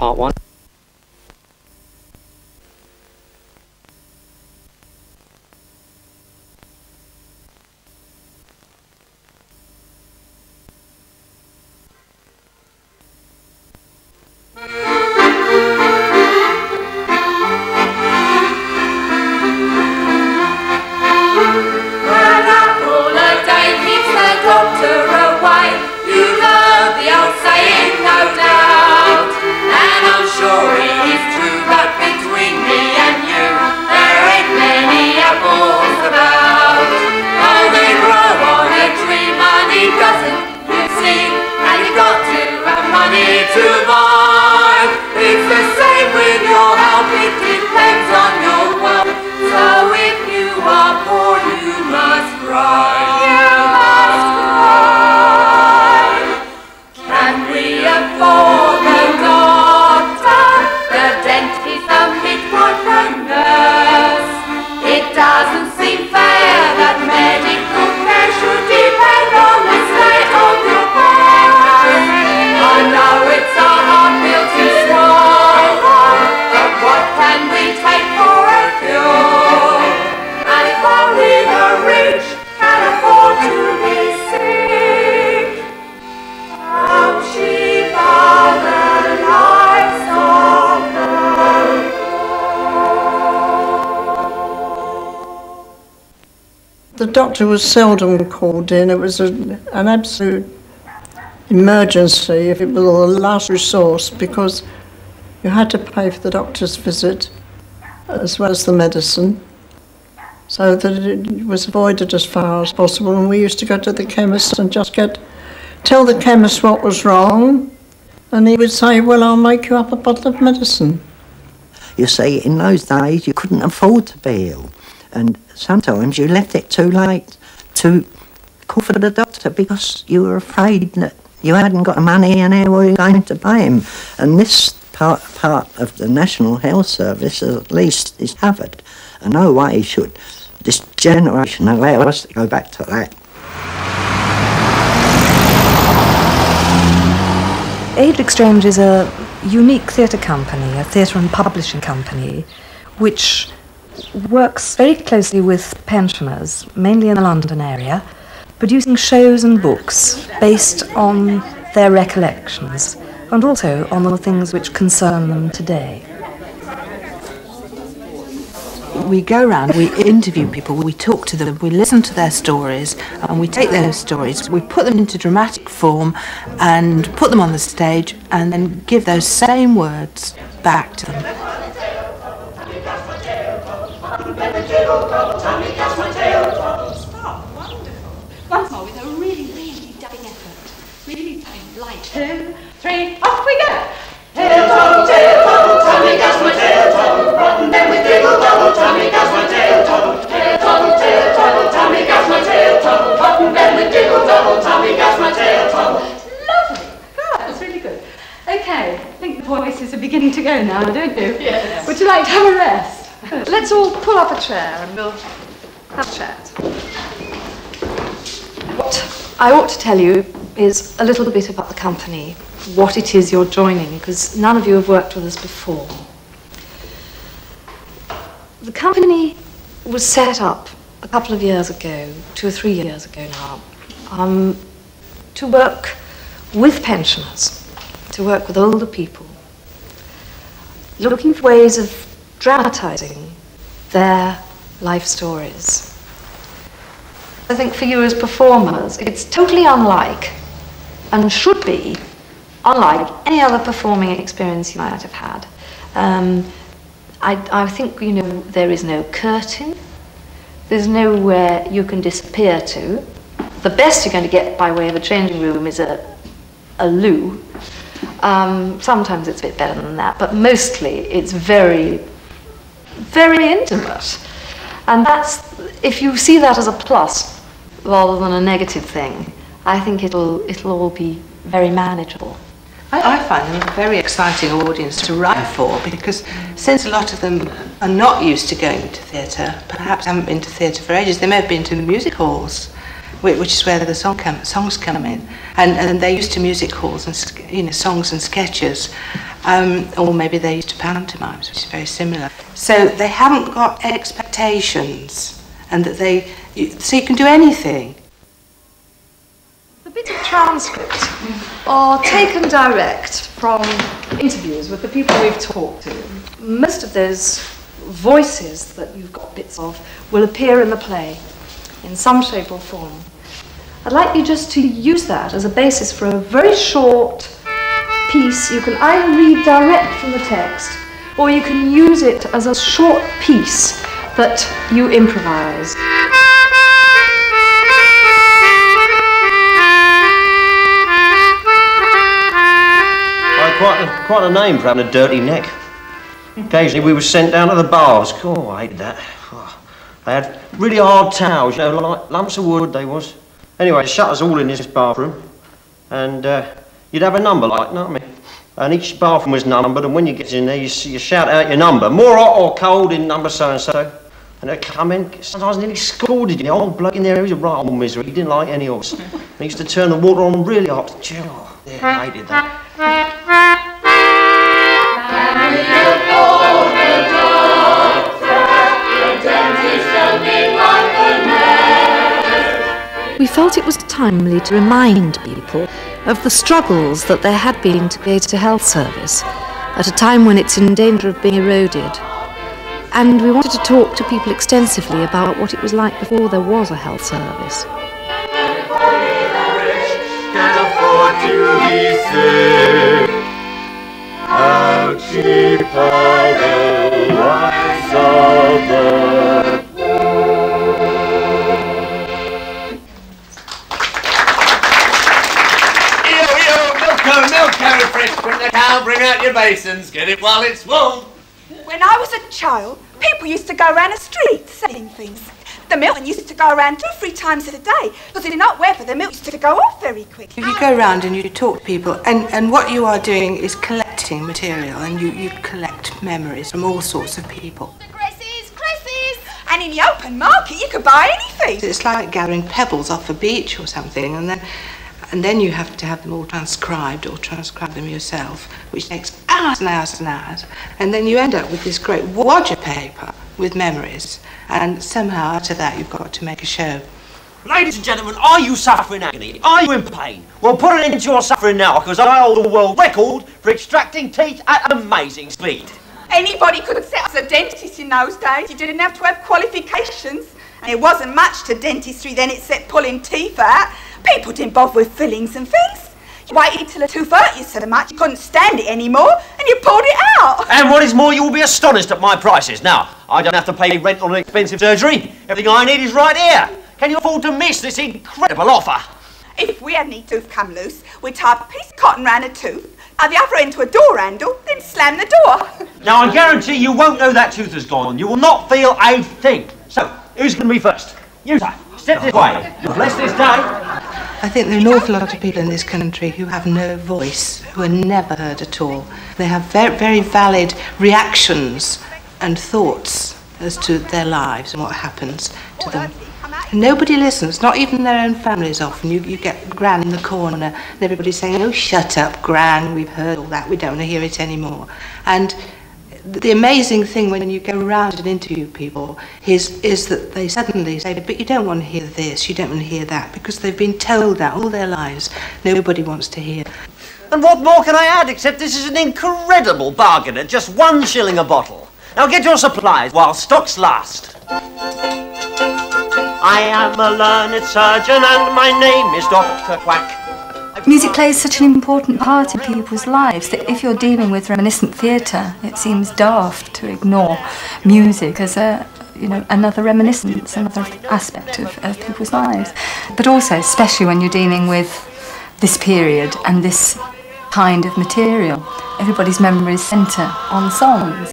part 1. The doctor was seldom called in. It was an absolute emergency if it was the last resource, because you had to pay for the doctor's visit as well as the medicine, so that it was avoided as far as possible. And we used to go to the chemist and just tell the chemist what was wrong, and he would say, well, I'll make you up a bottle of medicine. You see, in those days you couldn't afford to be ill, and sometimes you left it too late to call for the doctor because you were afraid that you hadn't got the money and how were you going to pay him. And this part of the National Health Service at least is covered, and no way should this generation allow us to go back to that. Age Exchange is a unique theatre company, a theatre and publishing company, which works very closely with pensioners, mainly in the London area, producing shows and books based on their recollections and also on the things which concern them today. We go around, we interview people, we talk to them, we listen to their stories, and we take those stories, we put them into dramatic form and put them on the stage and then give those same words back to them. Once more with a really, really dubbing effort. Really dubbing. Light. 2, 3, off we go! Tail toggle, Tommy does my tail toggle. Rotten then we diggle double, Tommy does my tail toggle. Tail toggle, Tommy does my tail toggle. Rotten then we diggle double, Tommy does my tail toggle. Lovely. God, that was really good. Okay, I think the voices are beginning to go now, don't you? Yes. Would you like to have a rest? Let's all pull up a chair and we'll have a chat. What I ought to tell you is a little bit about the company, what it is you're joining, because none of you have worked with us before. The company was set up a couple of years ago, 2 or 3 years ago now, to work with pensioners, to work with older people, looking for ways of dramatising their life stories. I think for you as performers, it's totally unlike, and should be, unlike any other performing experience you might have had. I think, you know, there is no curtain, there's nowhere you can disappear to. The best you're going to get by way of a changing room is a loo. Sometimes it's a bit better than that, but mostly it's very, very intimate. And that's, if you see that as a plus rather than a negative thing, I think it'll all be very manageable. I find them a very exciting audience to write for, because since a lot of them are not used to going to theatre, perhaps haven't been to theatre for ages, they may have been to the music halls, which is where the songs come in, and they're used to music halls and, you know, songs and sketches, Or maybe they're used to pantomimes, which is very similar. So they haven't got expectations, and that so you can do anything. The bits of transcript are taken direct from interviews with the people we've talked to. Most of those voices that you've got bits of will appear in the play in some shape or form. I'd like you just to use that as a basis for a very short piece. You can either read direct from the text, or you can use it as a short piece that you improvise. Quite a name for having a dirty neck. Occasionally we were sent down to the bars. Oh, I hated that. Oh, they had really hard towels, you know, like lumps of wood they was. Anyway, they shut us all in this bathroom, and you'd have a number, like, you know what I mean? And each bathroom was numbered, and when you get in there, you shout out your number. More hot or cold in number so-and-so. And they'd come in, sometimes nearly scalded you. The old bloke in there, he was a right old misery. He didn't like any of us. He used to turn the water on really hot. Oh, yeah, I hated that. We felt it was timely to remind people of the struggles that there had been to create a health service at a time when it's in danger of being eroded. And we wanted to talk to people extensively about what it was like before there was a health service. How cheap are the lives of the Milk, refreshment, the cow, bring out your basins, get it while it's warm. When I was a child, people used to go around the street selling things. The milkman used to go around 2 or 3 times a day, because in hot weather the milk used to go off very quick. You go around and you talk to people, and what you are doing is collecting material, and you collect memories from all sorts of people. Cresses! And in the open market you could buy anything. It's like gathering pebbles off a beach or something, and then you have to have them all transcribed or transcribe them yourself, which takes hours and hours and hours. And then you end up with this great wad of paper with memories. And somehow out of that you've got to make a show. Ladies and gentlemen, are you suffering agony? Are you in pain? Well, put an end to your suffering now, because I hold a world record for extracting teeth at amazing speed. Anybody could set up as a dentist in those days. You didn't have to have qualifications. And it wasn't much to dentistry then, except pulling teeth out. People didn't bother with fillings and things. You waited till a tooth hurt you so much you couldn't stand it anymore, and you pulled it out. And what is more, you will be astonished at my prices. Now, I don't have to pay rent on an expensive surgery. Everything I need is right here. Can you afford to miss this incredible offer? If we had any tooth come loose, we'd tie a piece of cotton round a tooth, add the other end to a door handle, then slam the door. Now, I guarantee you won't know that tooth has gone. You will not feel a thing. So, who's going to be first? You, sir. Step this way. Bless this day. I think there are an awful lot of people in this country who have no voice, who are never heard at all. They have very, very valid reactions and thoughts as to their lives and what happens to them. And nobody listens, not even their own families often. You get Gran in the corner and everybody's saying, "Oh, shut up, Gran, we've heard all that, we don't want to hear it anymore." And the amazing thing when you go around and interview people is that they suddenly say, "But you don't want to hear this, you don't want to hear that," because they've been told that all their lives. Nobody wants to hear. And what more can I add, except this is an incredible bargain at just £1 a bottle. Now get your supplies while stocks last. I am a learned surgeon and my name is Dr. Quack. Music plays such an important part in people's lives that if you're dealing with reminiscent theatre, it seems daft to ignore music as another reminiscence, another aspect of people's lives. But also, especially when you're dealing with this period and this kind of material, everybody's memories centre on songs.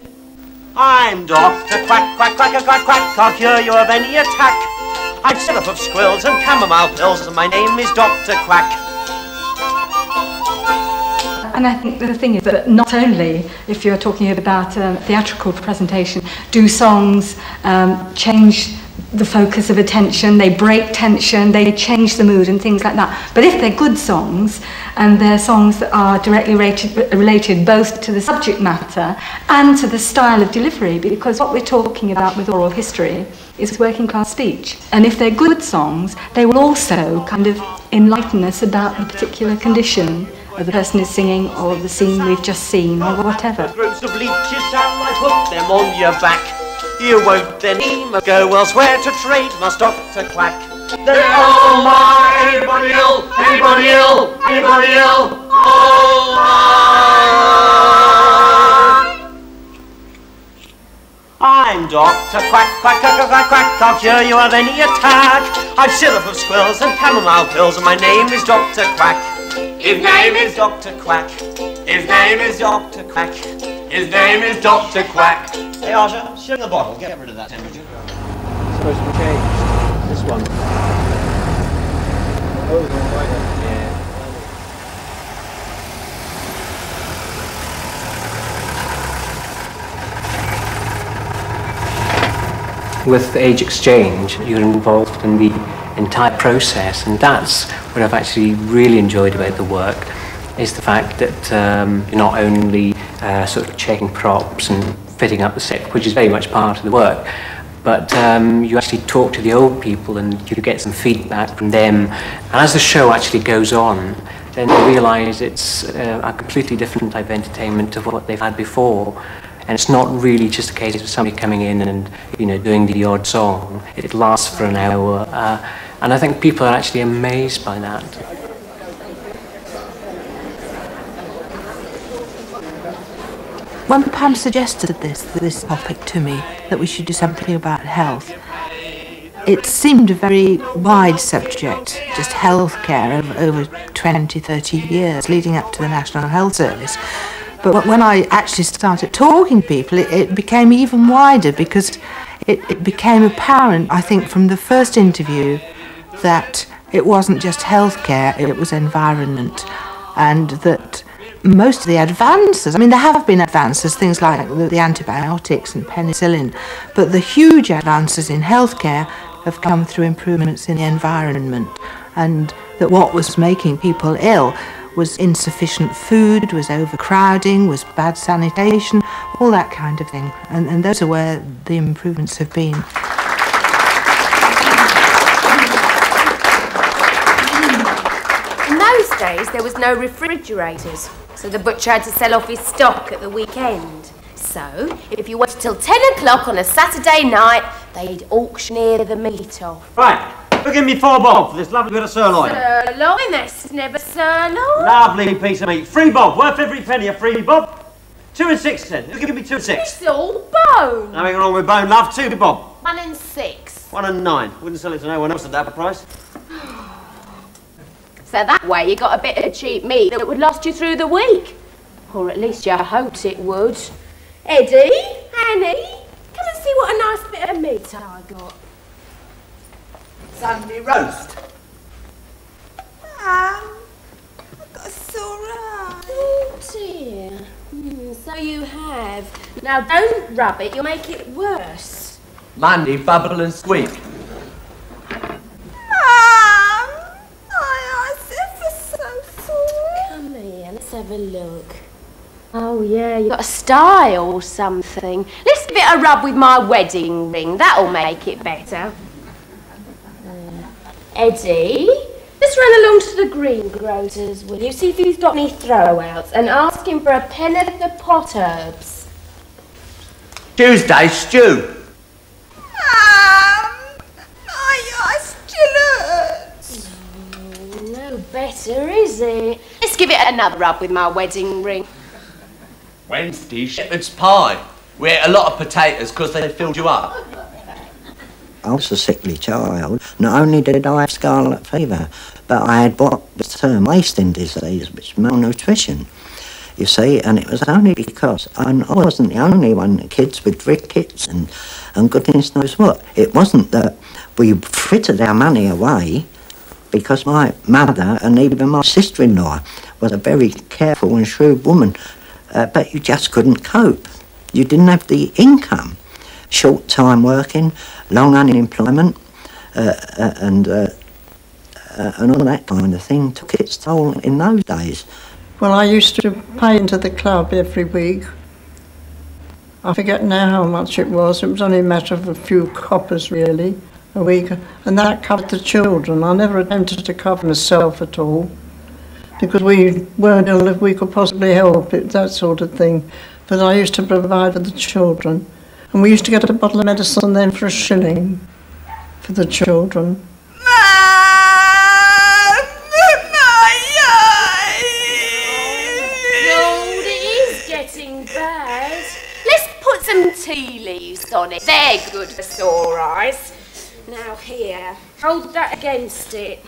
I'm Dr. Quack, quack, quack, quack, quack, can't cure you of any attack. I've syrup of squills and chamomile pills, and my name is Dr. Quack. And I think the thing is that not only, if you're talking about theatrical presentation, do songs change the focus of attention, they break tension, they change the mood and things like that. But if they're good songs, and they're songs that are directly related both to the subject matter and to the style of delivery, because what we're talking about with oral history is working class speech. And if they're good songs, they will also kind of enlighten us about the particular condition of the person is singing, or the scene we've just seen, or whatever. Groups of leeches and I put them on your back. You won't then even go elsewhere to trade, must Dr. Quack. They all my, anybody ill, anybody ill, anybody ill, all my. I'm Dr. Quack, quack, quack, quack, quack, I'll cure you of any attack. I've syrup of squills and chamomile pills, and my name is Dr. Quack. His name is Dr. Quack. His name is Dr. Quack. His name is Dr. Quack. Hey, Archer, shut the bottle. Get rid of that temperature. It's supposed to be changed. This one. Oh, the one right there. With Age Exchange, you're involved in the entire process, and that's what I've actually really enjoyed about the work, is the fact that you're not only sort of checking props and fitting up the set, which is very much part of the work, but you actually talk to the old people and you get some feedback from them. And as the show actually goes on, then you realise it's a completely different type of entertainment to what they've had before. And it's not really just a case of somebody coming in and, you know, doing the odd song. It lasts for an hour, and I think people are actually amazed by that. When Pam suggested this topic to me, that we should do something about health, it seemed a very wide subject, just healthcare over 20, 30 years leading up to the National Health Service. But when I actually started talking to people, it became even wider, because it became apparent, I think, from the first interview that it wasn't just healthcare, it was environment, and that most of the advances, I mean, there have been advances, things like the antibiotics and penicillin, but the huge advances in healthcare have come through improvements in the environment, and that what was making people ill was insufficient food, was overcrowding, was bad sanitation, all that kind of thing. And those are where the improvements have been. In those days, there was no refrigerators, so the butcher had to sell off his stock at the weekend. So, if you waited till 10 o'clock on a Saturday night, they'd auctioneer the meat off. Right. Look, give me 4 bob for this lovely bit of sirloin. Sirloin? That's never sirloin. Lovely piece of meat. 3 bob, worth every penny of 3 bob. 2 and 6 cents. Give me 2 and 6. It's all bone. Nothing wrong with bone, love. 2 bob. 1 and 6. 1 and 9. Wouldn't sell it to no one else at that price. So that way you got a bit of cheap meat that would last you through the week. Or at least you hoped it would. Eddie, Annie, come and see what a nice bit of meat I got. Sunday roast. I've got a sore eye. Oh dear. So you have. Now don't rub it, you'll make it worse. Monday, bubble and squeak. Come here, let's have a look. Oh yeah, you've got a style or something. Let's give it a rub with my wedding ring, that'll make it better. Eddie, just run along to the greengrocer's, will you? See if he's got any throwouts and ask him for a pen of the pot herbs. Tuesday, stew. No better, is it? Let's give it another rub with my wedding ring. Wednesday, shepherd's pie. We ate a lot of potatoes because they filled you up. I was a sickly child. Not only did I have scarlet fever, but I had what was termed wasting disease, which is malnutrition. You see, and it was only because I wasn't the only one, the kids with rickets and goodness knows what. It wasn't that we frittered our money away, because my mother and even my sister-in-law was a very careful and shrewd woman, but you just couldn't cope. You didn't have the income. short time working, long unemployment, and all that kind of thing took its toll in those days. Well, I used to pay into the club every week. I forget now how much it was. It was only a matter of a few coppers, really, a week. And that covered the children. I never attempted to cover myself at all, because we weren't ill if we could possibly help it, that sort of thing. But I used to provide for the children. And we used to get a bottle of medicine then for £1 for the children. Some tea leaves on it. They're good for sore eyes. Now here, hold that against it.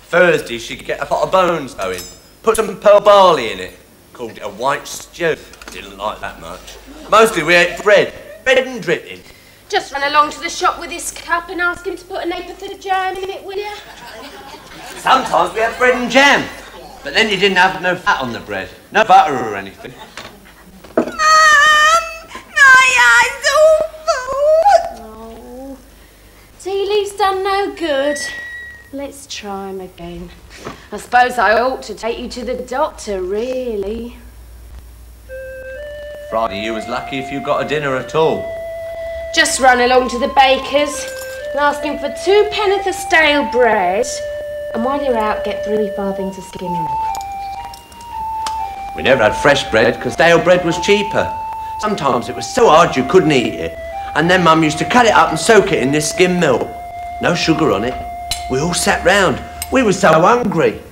Thursday she'd get a pot of bones going. Put some pearl barley in it. Called it a white stew. Didn't like that much. Mostly we ate bread and dripping. Just run along to the shop with this cup and ask him to put an apple to the jam in it, will you? Sometimes we had bread and jam. But then you didn't have no fat on the bread. No butter or anything. Oh, tea leaves done no good. Let's try 'em again. I suppose I ought to take you to the doctor, really. Friday, you was lucky if you got a dinner at all. Just run along to the baker's and ask him for 2 penn'orth of stale bread, and while you're out, get 3 farthings of skim milk. We never had fresh bread because stale bread was cheaper. Sometimes it was so hard you couldn't eat it. And then Mum used to cut it up and soak it in this skim milk. No sugar on it. We all sat round. We were so hungry.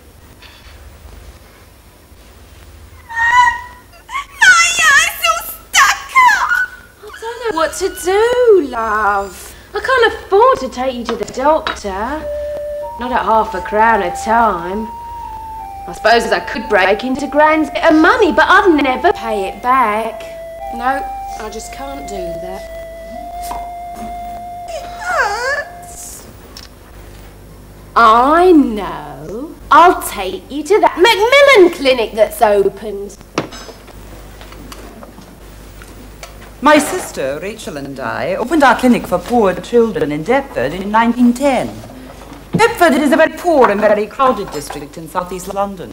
My eyes all stuck up. I don't know what to do, love. I can't afford to take you to the doctor. Not at £0.50 a time. I suppose I could break into Gran's bit of money, but I'd never pay it back. No, I just can't do that. It hurts. I know. I'll take you to that Macmillan clinic that's opened. My sister, Rachel, and I opened our clinic for poor children in Deptford in 1910. Deptford is a very poor and very crowded district in southeast London.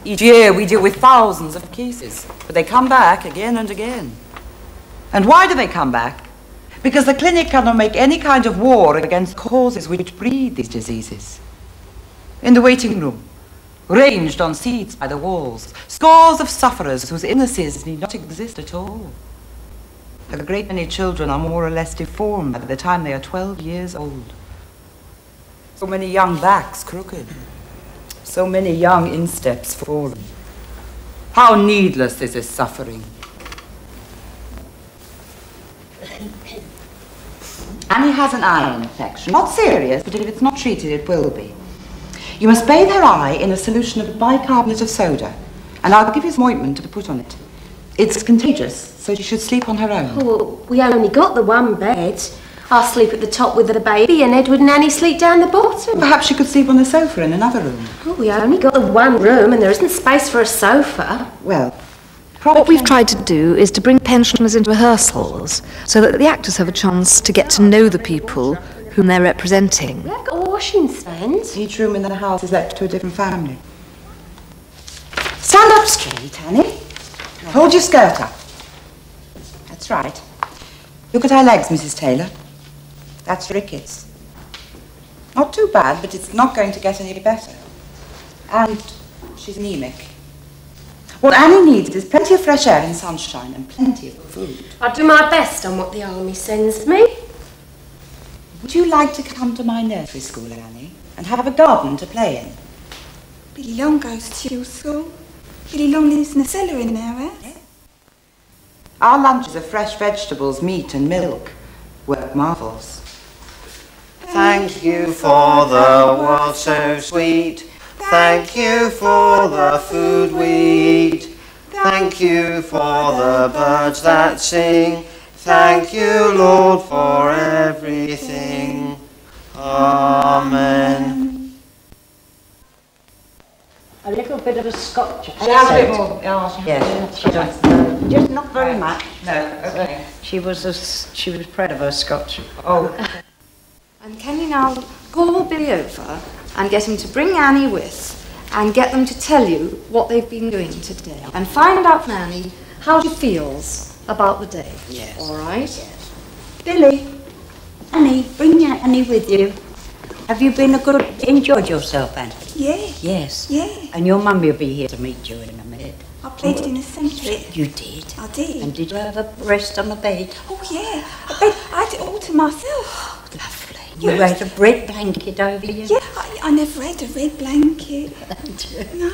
Each year we deal with thousands of cases, but they come back again and again. And why do they come back? Because the clinic cannot make any kind of war against causes which breed these diseases. In the waiting room, ranged on seats by the walls, scores of sufferers whose illnesses need not exist at all. A great many children are more or less deformed by the time they are 12 years old. So many young backs crooked. So many young insteps fallen. How needless is this suffering. Annie has an eye infection. Not serious, but if it's not treated, it will be. You must bathe her eye in a solution of bicarbonate of soda, and I'll give you some ointment to put on it. It's contagious, so she should sleep on her own. Oh, we only got the one bed. I'll sleep at the top with the baby, and Edward and Annie sleep down the bottom. Perhaps she could sleep on the sofa in another room. Oh, we only got the one room, and there isn't space for a sofa. Well, what we've tried to do is to bring pensioners into rehearsals so that the actors have a chance to get to know the people whom they're representing. We have got a washing stand. Each room in the house is let to a different family. Stand up straight, Annie. Hold your skirt up. That's right. Look at her legs, Mrs. Taylor. That's rickets. Not too bad, but it's not going to get any better. And she's anemic. What Annie needs is plenty of fresh air and sunshine and plenty of food. I'll do my best on what the army sends me. Would you like to come to my nursery school, Annie, and have a garden to play in? Billy Long goes to your school. Billy Long lives in the cellar in there, eh? Yeah. Our lunches are fresh vegetables, meat and milk. Work marvels. Thank you for the world so sweet. Thank you for the food we eat. Thank you for the birds that sing. Thank you, Lord, for everything. Amen. A little bit of a scotch. Yeah, a bit more. Yes. Just not very much. No, okay. She was proud of her Scotch. Oh. And can you now call Billy over and get him to bring Annie with and get them to tell you what they've been doing today and find out from Annie how she feels about the day. Yes. All right? Yes. Billy, Annie, bring your Annie with you. Have you enjoyed yourself, Annie? Yeah. Yes. Yeah. And your mummy will be here to meet you in a minute. I played it in the cemetery. You did? I did. And did you have a rest on the bed? Oh, yeah. I had it all to myself. Lovely. You had a red blanket over you? Yeah, I never had a red blanket. No.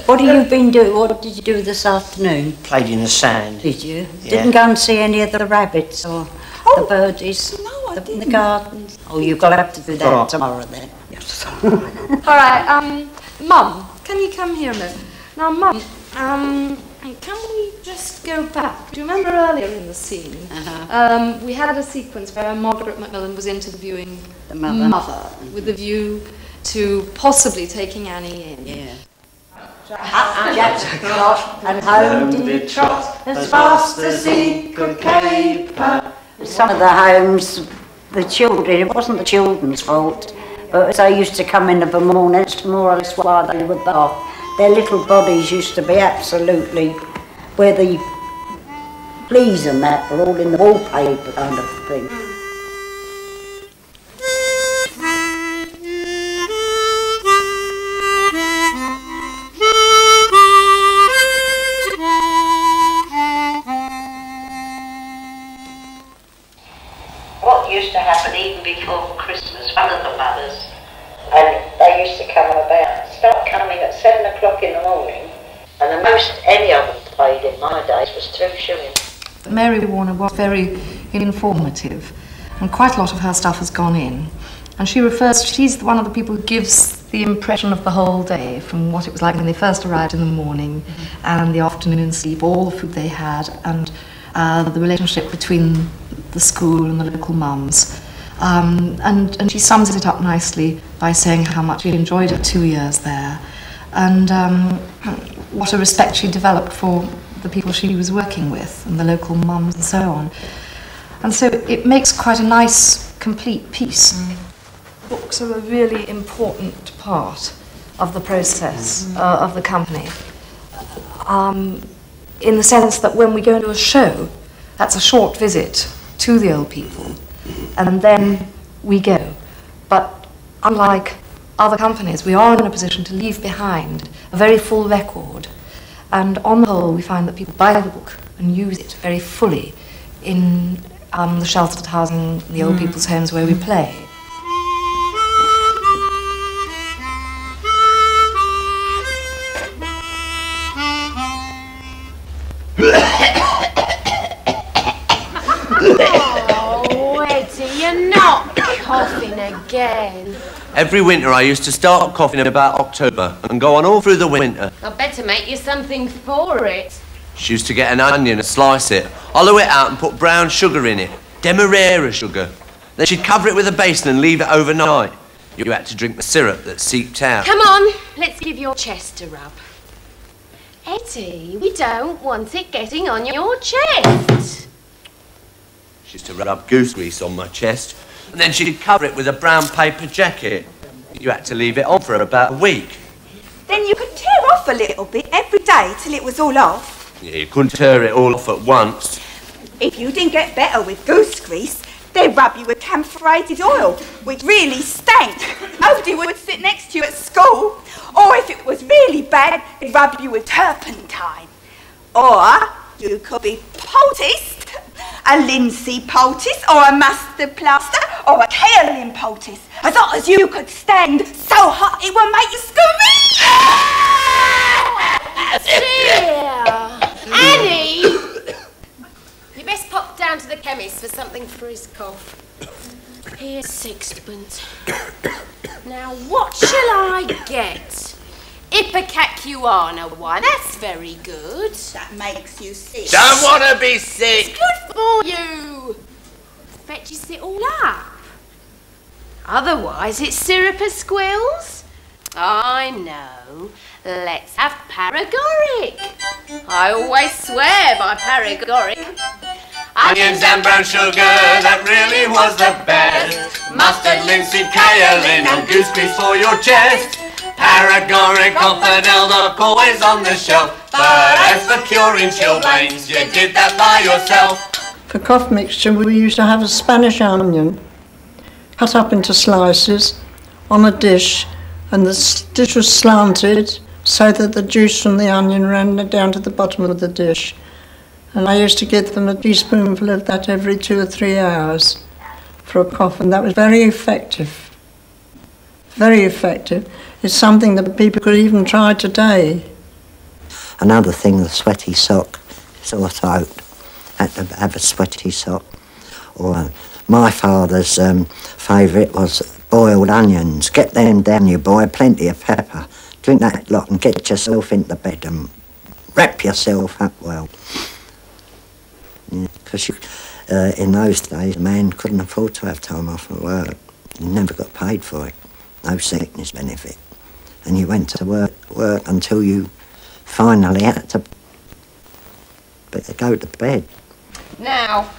What have you been doing? What did you do this afternoon? Played in the sand. Did you? Yeah. Didn't go and see any of the rabbits or the birdies? No, I didn't. In the gardens? Oh, you're going to have to do that Oh. tomorrow then. Yes. All right, Mum, can you come here a minute? Now, Mum, can we just go back? Do you remember earlier in the scene? We had a sequence where Margaret Macmillan was interviewing The mother. with a view to possibly taking Annie in. Yeah. Up Jack trot and home did he trot as fast as he could caper. Some of the homes, the children, it wasn't the children's fault, but as they used to come in of the morning, that's more or less while they were bath, their little bodies used to be absolutely, where the fleas and that were all in the wallpaper kind of thing. What used to happen even before Christmas, one of the mothers, and they used to come about, start coming at 7 o'clock in the morning, and the most any of them paid in my days was 2 shillings. Mary Warner was very informative, and quite a lot of her stuff has gone in. And she's one of the people who gives the impression of the whole day, from what it was like when they first arrived in the morning, and the afternoon sleep, all the food they had, and the relationship between the school and the local mums. And she sums it up nicely by saying how much she enjoyed her 2 years there, and what a respect she developed for the people she was working with, and the local mums and so on. And so it makes quite a nice, complete piece. Books are a really important part of the process of the company. In the sense that when we go to a show, that's a short visit to the old people, and then we go. But unlike other companies, we are in a position to leave behind a very full record, and on the whole we find that people buy the book and use it very fully in the sheltered housing, the old people's homes where we play. Oh, Eddie, you're not coughing again. Every winter I used to start coughing in about October and go on all through the winter. I'd better make you something for it. She used to get an onion and slice it, hollow it out and put brown sugar in it, demerara sugar. Then she'd cover it with a basin and leave it overnight. You had to drink the syrup that seeped out. Come on, let's give your chest a rub. Eddie, we don't want it getting on your chest. She used to rub goose grease on my chest, and then she'd cover it with a brown paper jacket. You had to leave it on for about a week. Then you could tear off a little bit every day till it was all off. Yeah, you couldn't tear it all off at once. If you didn't get better with goose grease, they'd rub you with camphorated oil, which really stank. Nobody would sit next to you at school. Or if it was really bad, they'd rub you with turpentine. Or you could be poulticed, a linseed poultice, or a mustard plaster, or a kaolin poultice, as hot as you could stand, so hot it would make you Dear! Annie! You best pop down to the chemist for something for his cough. Here's sixpence. Now, what shall I get? Ipecacuana one. That's very good. That makes you sick. Don't want to be sick. It's good for you. Fetches it all up. Otherwise, it's syrup as squills. I know. Let's have paregoric. I always swear by paregoric. Onions and brown sugar, that really was the best. Mustard, linseed, kaolin and goose grease for your chest. Paregoric, Confidel, always on the shelf. But as for curing chilblains, you did that by yourself. For cough mixture, we used to have a Spanish onion cut up into slices on a dish, and the dish was slanted so that the juice from the onion ran down to the bottom of the dish. And I used to give them a teaspoonful of that every 2 or 3 hours for a cough, and that was very effective. Very effective. It's something that people could even try today. Another thing, the sweaty sock. Sore throat. Had to have a sweaty sock. Or my father's favourite was boiled onions. Get them down, you boy, plenty of pepper. Drink that lot and get yourself into bed and wrap yourself up well. Because in those days, a man couldn't afford to have time off at work. You never got paid for it. No sickness benefit. And you went to work until you finally had to go to bed. Now,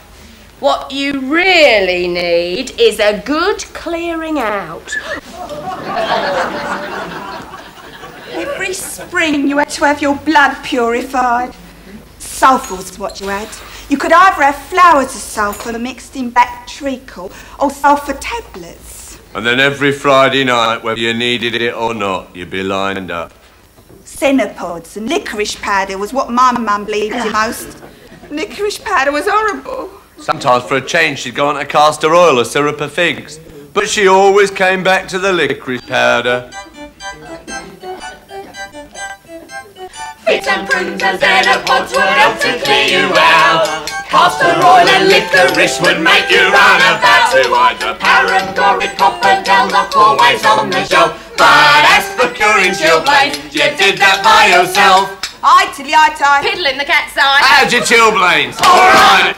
what you really need is a good clearing out. Every spring you had to have your blood purified. Sulphur was what you had. You could either have flowers of sulphur mixed in black treacle or sulphur tablets. And then every Friday night, whether you needed it or not, you'd be lined up. Cenopods and licorice powder was what my mum believed in most. Licorice powder was horrible. Sometimes for a change she'd go on to castor oil or syrup of figs. But she always came back to the licorice powder. Figs and prunes and cenopods would help to clear you out. Castor oil and licorice would make you run about. To either Paregoric, Confidel, always on the shelf. But as for curing chilblains, you did that by yourself. Aye, tilly, aye, tie. Piddle in the cat's eye. How'd your chilblains? All right.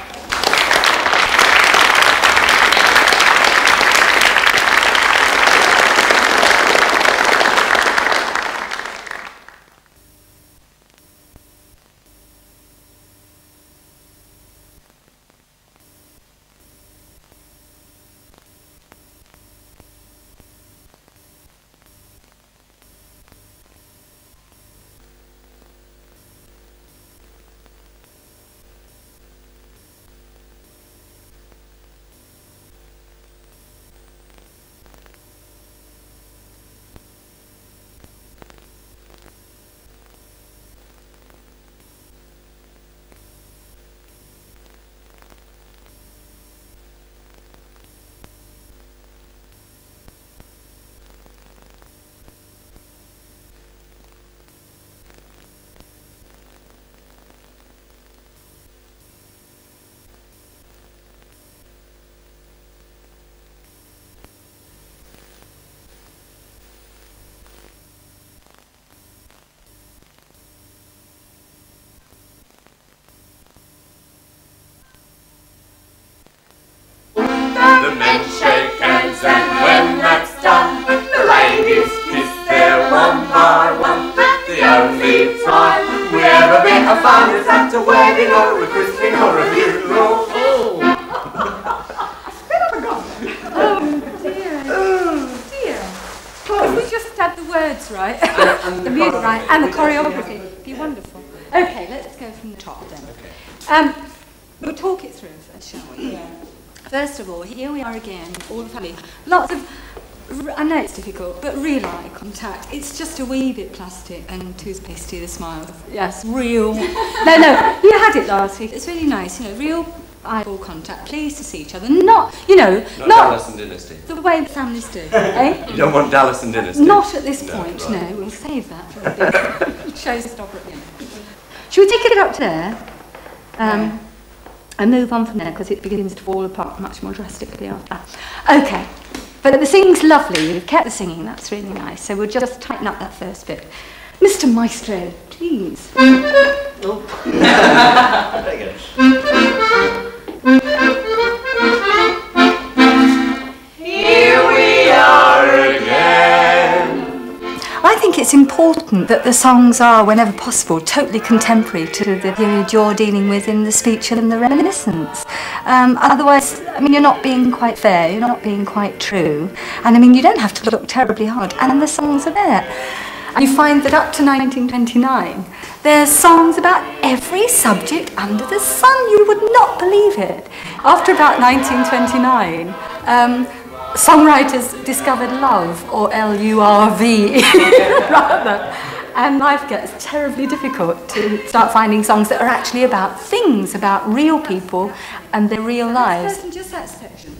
The men shake hands and when that's done, the ladies kiss their one by one. The only time we ever been a fun is at a wedding or a christening or a funeral. Oh dear. Oh dear. If we just had the words right, the music right, and the choreography, it'd be wonderful. Okay, let's go from the top then. We'll talk it through first, shall we? Yeah. First of all, here we are again, all the family. Lots of, I know it's difficult, but real eye contact. It's just a wee bit plastic and toothpastey, the smile. Yes, real. No, you had it last week. It's really nice, you know, real eyeball contact. Pleased to see each other. Not, you know, Not Dallas and Dynasty. the way the families do, eh? You don't want Dallas and Dynasty? Not at this point, right. no. We'll save that for the showstopper at the end. Shall we take it up to there? And move on from there because it begins to fall apart much more drastically after that. Okay, but the singing's lovely. You've kept the singing, that's really nice. So we'll just tighten up that first bit. Mr. Maestro, please. Here we are again. think it's important that the songs are, whenever possible, totally contemporary to the period you're dealing with in the speech and the reminiscence. Otherwise, I mean, you're not being quite fair, you're not being quite true. And I mean, you don't have to look terribly hard, and the songs are there. And you find that up to 1929, there's songs about every subject under the sun. You would not believe it. After about 1929, songwriters discovered love, or L-U-R-V, rather. And life gets terribly difficult to start finding songs that are actually about things, about real people and their real lives. Just that section.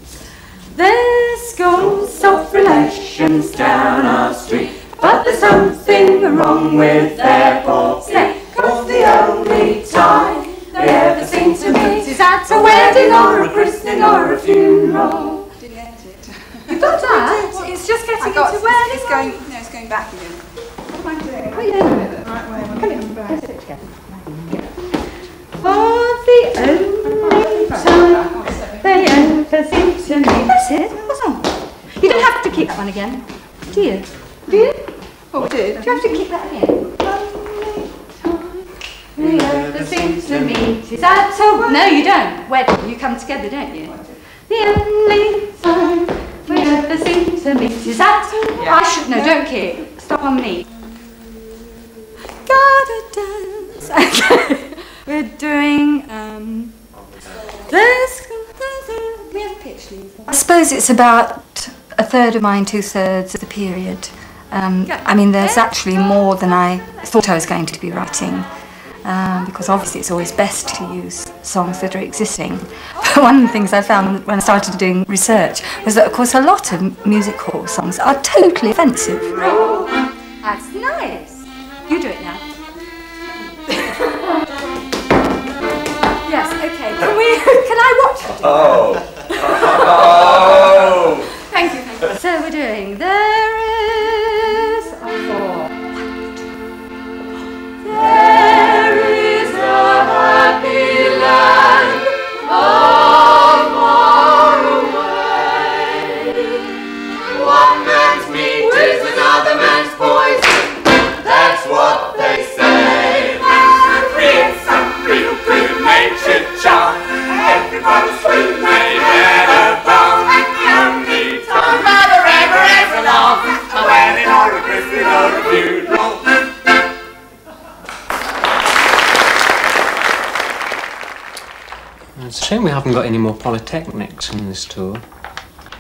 There's scores of relations down our street, but there's something wrong with their poor state, 'cause the only time they ever seem to meet is at a wedding or a christening or a funeral. Didn't get it. You got that? It's just getting into wedding. It's going, no, it's going back again. What am I doing? Oh, yeah. Right way. Come here. Let's do it together. For the only time they ever seem to meet. That's it. What's on? You don't have to keep that one again, do you? Do you? Oh, we did. Do you have to keep that again? We ever seem to meet is at a No, you don't. Wedding, you come together, don't you? The only time we ever seem to meet is at I should know. Don't keep. Stop on me. Gotta dance. Okay. We're doing this. We have pitch leaves. I suppose it's about a third of mine, 2/3 of the period. I mean, there's actually more than I thought I was going to be writing, because obviously it's always best to use songs that are existing. But one of the things I found when I started doing research was that, of course, a lot of music hall songs are totally offensive. That's nice. You do it now. Yes, okay. Can I watch you do it? Oh. Thank you. So we're doing there is a four. There is a happy land far away. One man's meat is another man's poison. That's what they say. It's some real good-natured charm. Everybody's screaming they had a bomb. Only time mother ever long. A wedding or a christening or a funeral. It's a shame we haven't got any more polytechnics in this tour.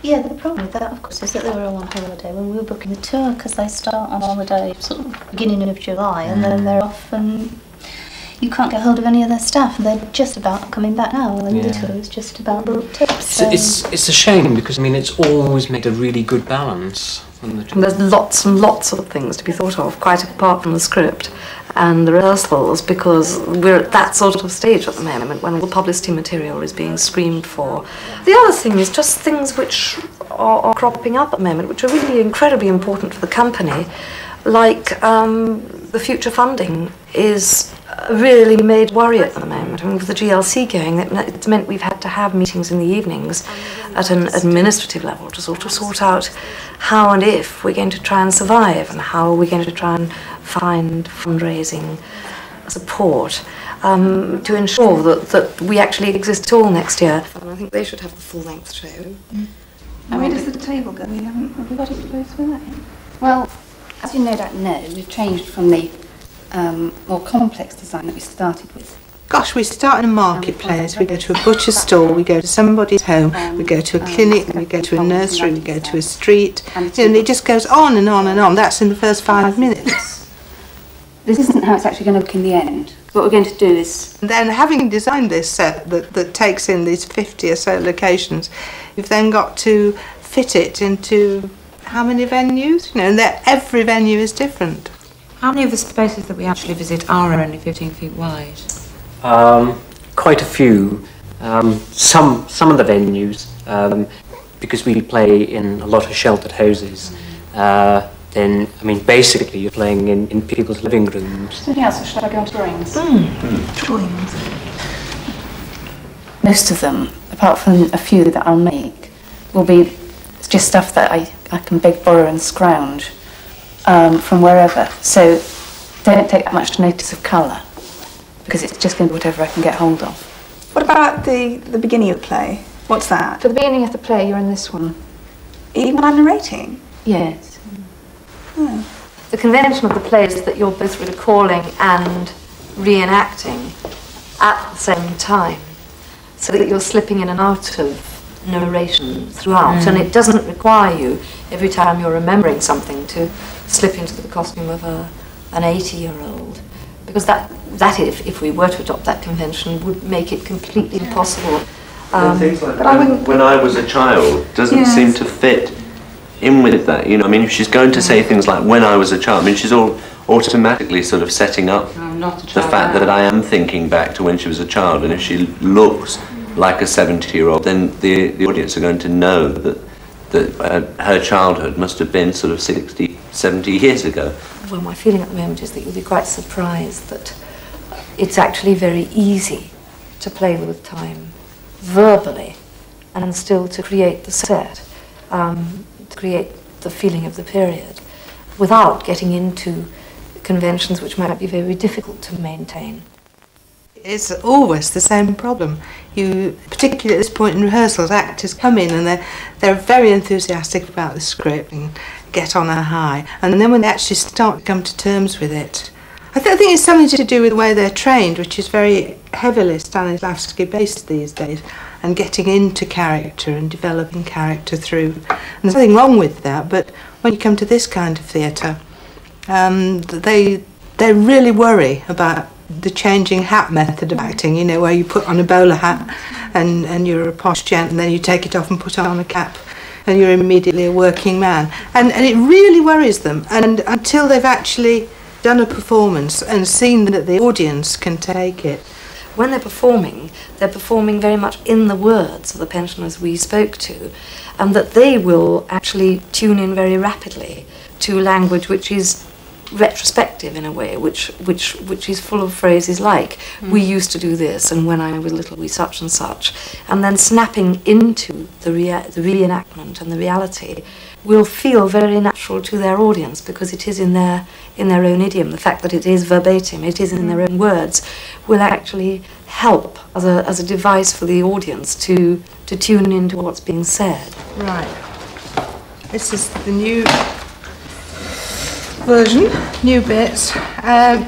Yeah, the problem with that, of course, is that they were all on holiday when we were booking the tour, because they start on holiday sort of beginning of July, and then they're off, and you can't get hold of any of their staff, and they're just about coming back now, and the tour is just about booked up. So. It's a shame because, I mean, it's always made a really good balance. And there's lots and lots of things to be thought of, quite apart from the script and the rehearsals, because we're at that sort of stage at the moment when all the publicity material is being screamed for. The other thing is just things which are cropping up at the moment, which are really incredibly important for the company, like the future funding is really made worry at the moment. I mean, with the GLC going, it's meant we've had to have meetings in the evenings at an administrative level to sort out how and if we're going to try and survive, and how we're going to try and find fundraising support to ensure that we actually exist at all next year. And I think they should have the full-length show. Where does the table go? Have we got it close with that? Well, as you no doubt know, we've changed from the more complex design that we started with. Gosh, we start in a marketplace, we go to a butcher's stall, we go to somebody's home, we go to a clinic, we go to a nursery, we go to a street, and it just goes on and on and on. That's in the first 5 minutes. This isn't how it's actually going to look in the end. What we're going to do is... And then, having designed this set that takes in these 50 or so locations, you've then got to fit it into how many venues? You know, and every venue is different. How many of the spaces that we actually visit are only 15 feet wide? Quite a few. Some of the venues, because we play in a lot of sheltered houses, then, I mean, basically you're playing in people's living rooms. Something else, or should I go on to drawings? Drawings. Most of them, apart from a few that I'll make, will be just stuff that I can beg, borrow and scrounge. from wherever. So don't take that much notice of colour, because it's just going to be whatever I can get hold of. What about the beginning of the play? What's that? For the beginning of the play, you're in this one. Even when I'm narrating? Yes. Oh. The convention of the play is that you're both recalling and reenacting at the same time, so that you're slipping in and out of narration throughout, and it doesn't require you, every time you're remembering something, to slip into the costume of an 80-year-old, because that if we were to adopt that convention, would make it completely impossible. And things like when I was a child doesn't seem to fit in with that, you know. I mean, if she's going to say things like when I was a child, I mean, she's all automatically sort of setting up the fact that I am thinking back to when she was a child, and if she looks like a 70-year-old, then the audience are going to know that her childhood must have been sort of 60, 70 years ago. Well, my feeling at the moment is that you'll be quite surprised that it's actually very easy to play with time verbally and still to create the set, to create the feeling of the period, without getting into conventions which might be very difficult to maintain. It's always the same problem. You, particularly at this point in rehearsals, actors come in and they're very enthusiastic about the script and get on a high, and then when they actually start to come to terms with it, I think it's something to do with the way they're trained, which is very heavily Stanislavski based these days, and getting into character and developing character through. And there's nothing wrong with that, but when you come to this kind of theatre, they really worry about the changing hat method of acting, you know, where you put on a bowler hat and you're a posh gent, and then you take it off and put on a cap and you're immediately a working man. And it really worries them, and until they've actually done a performance and seen that the audience can take it. When they're performing very much in the words of the pensioners we spoke to, and that they will actually tune in very rapidly to language which is retrospective in a way, which is full of phrases like we used to do this, and when I was little we such and such, and then snapping into the reenactment and the reality will feel very natural to their audience, because it is in their own idiom. The fact that it is verbatim, it is in their own words, will actually help as a device for the audience to tune into what's being said. Right. This is the new version, new bits.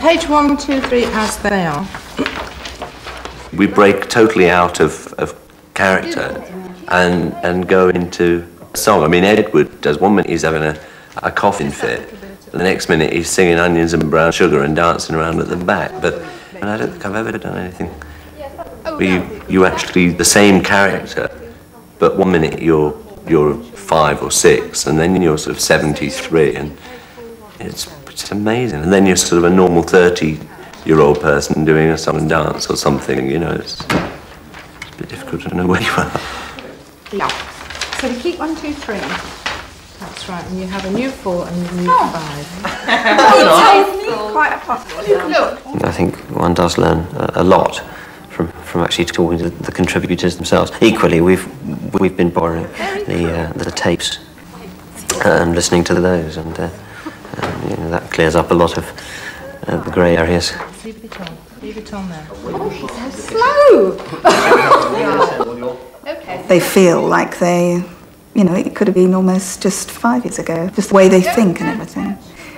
Page 1, 2, 3, as they are. We break totally out of character and go into song. I mean, Edward does. One minute he's having a coughing fit, and the next minute he's singing Onions and Brown Sugar and dancing around at the back. But I don't think I've ever done anything where you actually the same character, but one minute you're 5 or 6, and then you're sort of 73, and it's amazing. And then you're sort of a normal 30-year-old person doing a song and dance or something. You know, it's a bit difficult to know where you are. Yeah. So we keep 1, 2, 3. That's right, and you have a new 4 and a new 5. Quite a possible. I think one does learn a lot from actually talking to the contributors themselves. Equally, we've been borrowing the tapes and listening to those, and you know, that clears up a lot of the grey areas. Leave it on. Leave it on there. So slow. They feel like they, you know, it could have been almost just 5 years ago, just the way they think and everything,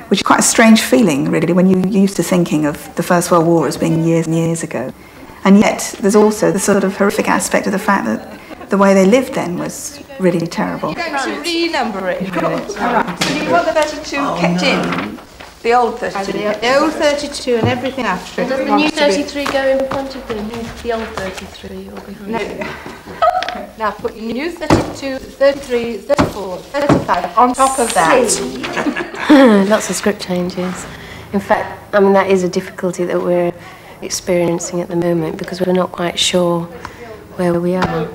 which is quite a strange feeling, really, when you're used to thinking of the First World War as being years and years ago. And yet there's also the sort of horrific aspect of the fact that the way they lived then was really terrible. You're going to renumber it in a minute. All right. So do you want the 32 kept in? The old 32? The old 32 and everything after it. Does the new 33 go in front of the old 33 or behind it? No. Now put your new 32, 33, 34, 35 on top of that. Lots of script changes. In fact, I mean, that is a difficulty that we're experiencing at the moment, because we're not quite sure where we are.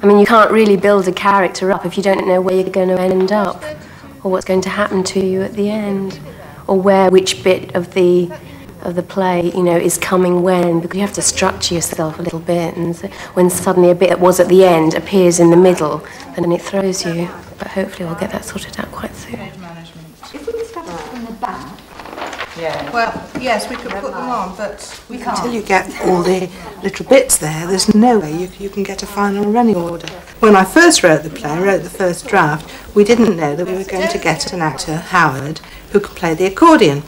I mean, you can't really build a character up if you don't know where you're going to end up, or what's going to happen to you at the end, or which bit of the play, you know, is coming when, because you have to structure yourself a little bit, and so when suddenly a bit that was at the end appears in the middle, then it throws you. But hopefully we'll get that sorted out quite soon. If we start in the back. Yeah. Well, yes, we could put them on, but we can't. Until Until you get all the little bits there, there's no way you can get a final running order. When I first wrote the play, wrote the first draft, we didn't know that we were going to get an actor, Howard, who could play the accordion.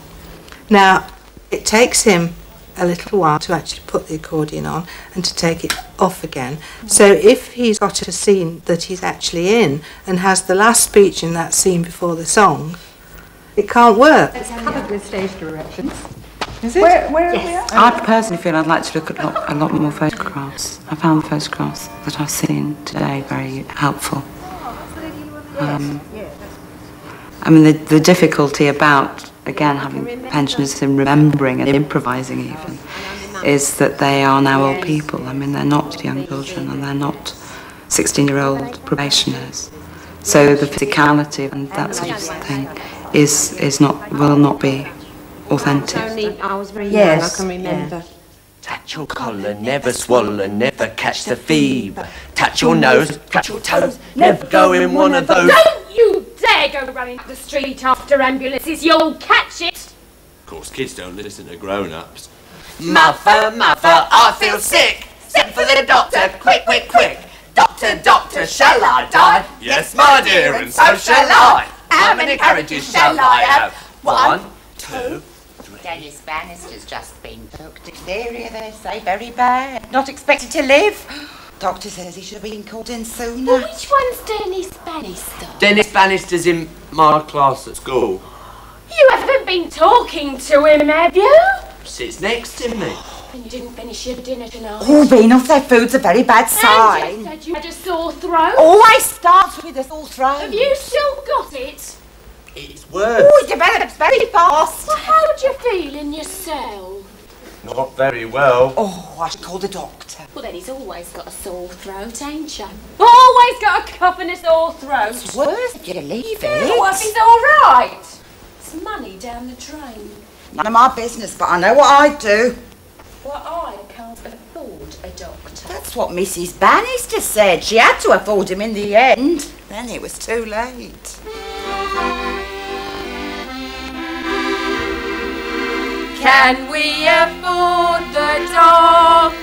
Now, it takes him a little while to actually put the accordion on and to take it off again. So if he's got a scene that he's actually in and has the last speech in that scene before the song, it can't work. It's covered with stage directions. Is it? Where are we at? I personally feel I'd like to look at a lot more photographs. I found the photographs that I've seen today very helpful. I mean, the difficulty about, again, having pensioners in remembering and improvising even, is that they are now old people. I mean, they're not young children and they're not 16-year-old probationers. So the physicality and that sort of thing will not be authentic. I was very young, I can remember. Touch your collar, never swallow, never catch the fever. Touch your nose, touch your toes, never go in one of those. Don't you dare go running up the street after ambulances, you'll catch it! Of course, kids don't listen to grown-ups. Mother, mother, I feel sick. Send for the doctor, quick, quick, quick. Doctor, doctor, shall I die? Yes, my dear, and so shall I. How many carriages shall I have? 1, 2, 3. Dennis Bannister's just been booked. Diphtheria, they say, very bad. Not expected to live. Doctor says he should have been called in sooner. Well, which one's Dennis Bannister? Dennis Bannister's in my class at school. You haven't been talking to him, have you? Sits next to me. And you didn't finish your dinner tonight. All being off their food's a very bad sign. And you said you had a sore throat. Always starts with a sore throat. Have you still got it? It's worse. Oh, it develops very fast. Well, how do you feel in yourself? Not very well. Oh, I should call the doctor. Well, then he's always got a sore throat, ain't you? Always got a cough and a sore throat. It's worse if you leave it. Well, if he's all right. It's money down the drain. None of my business, but I know what I'd do. Well, I can't afford a doctor. That's what Mrs. Bannister said. She had to afford him in the end. Then it was too late. Can we afford the doctor?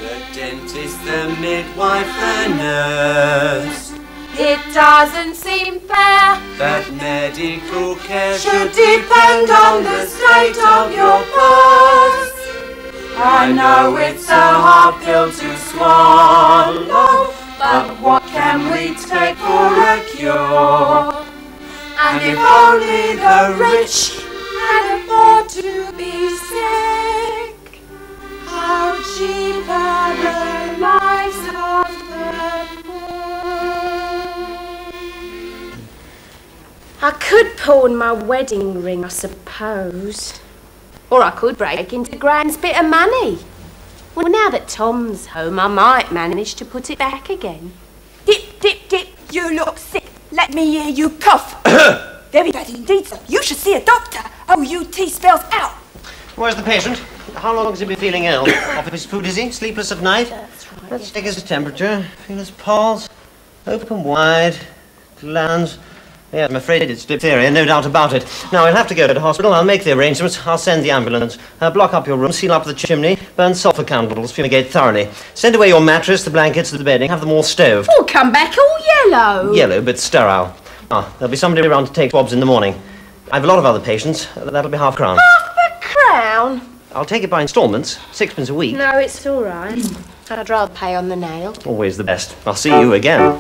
The dentist, the midwife, the nurse. It doesn't seem fair That medical care should depend on the state of your purse. I know it's a hard pill to swallow, but what can we take for a cure? And if only the rich can afford to be sick, how cheap are the lives of the poor? I could pawn my wedding ring, I suppose. Or I could break into Grand's bit of money. Well, now that Tom's home, I might manage to put it back again. Dip, dip, dip, you look sick. Let me hear you cough. Very bad indeed, sir. You should see a doctor. O-U-T spells out. Where's the patient? How long has he been feeling ill? Off his food, is he? Sleepless at night? That's right. Let's take his temperature. Feel his pulse. Open wide. Glands. Yeah, I'm afraid it's diphtheria, no doubt about it. Now, I'll have to go to the hospital. I'll make the arrangements. I'll send the ambulance. Block up your room, seal up the chimney, burn sulphur candles, fumigate thoroughly. Send away your mattress, the blankets, the bedding, have them all stoved. Oh, come back all yellow. Yellow, but sterile. There'll be somebody around to take swabs in the morning. I have a lot of other patients. That'll be £half-a-crown. £half-a-crown? I'll take it by instalments, 6p a week. No, it's all right. I'd rather pay on the nail. Always the best. I'll see you again.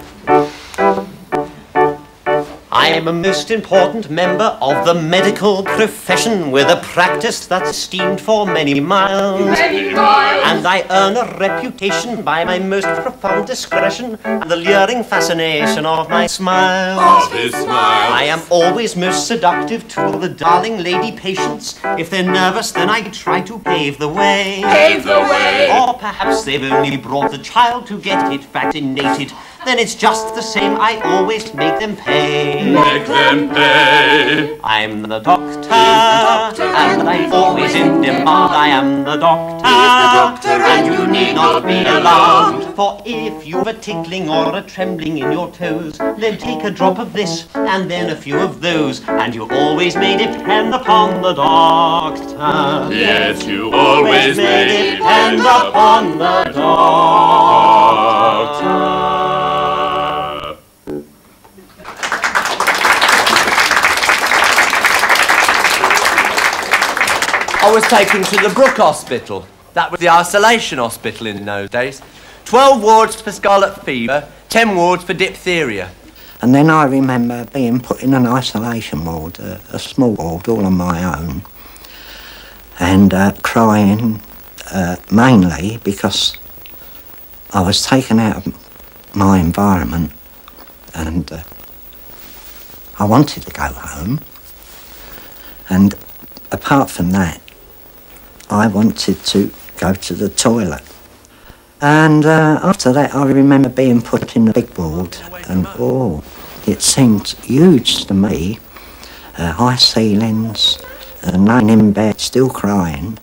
I am a most important member of the medical profession with a practice that's esteemed for many miles. Many miles. And I earn a reputation by my most profound discretion and the luring fascination of my smile. Of his smile. I am always most seductive to the darling lady patients. If they're nervous, then I try to pave the way. Pave the way. Or perhaps they've only brought the child to get it vaccinated. then it's just the same. I always make them pay. Make them pay. I'm the doctor, and I'm always in demand. I am the doctor, and you need not be alarmed. For if you've a tickling or a trembling in your toes, then take a drop of this and then a few of those, and you always may depend upon the doctor. Yes, you always may depend upon the doctor. I was taken to the Brook Hospital. That was the isolation hospital in those days. 12 wards for scarlet fever, 10 wards for diphtheria. And then I remember being put in an isolation ward, a small ward, all on my own, and crying mainly because I was taken out of my environment and I wanted to go home. And apart from that, I wanted to go to the toilet. And after that, I remember being put in the big ward, and it seemed huge to me. High ceilings, lying in bed, still crying.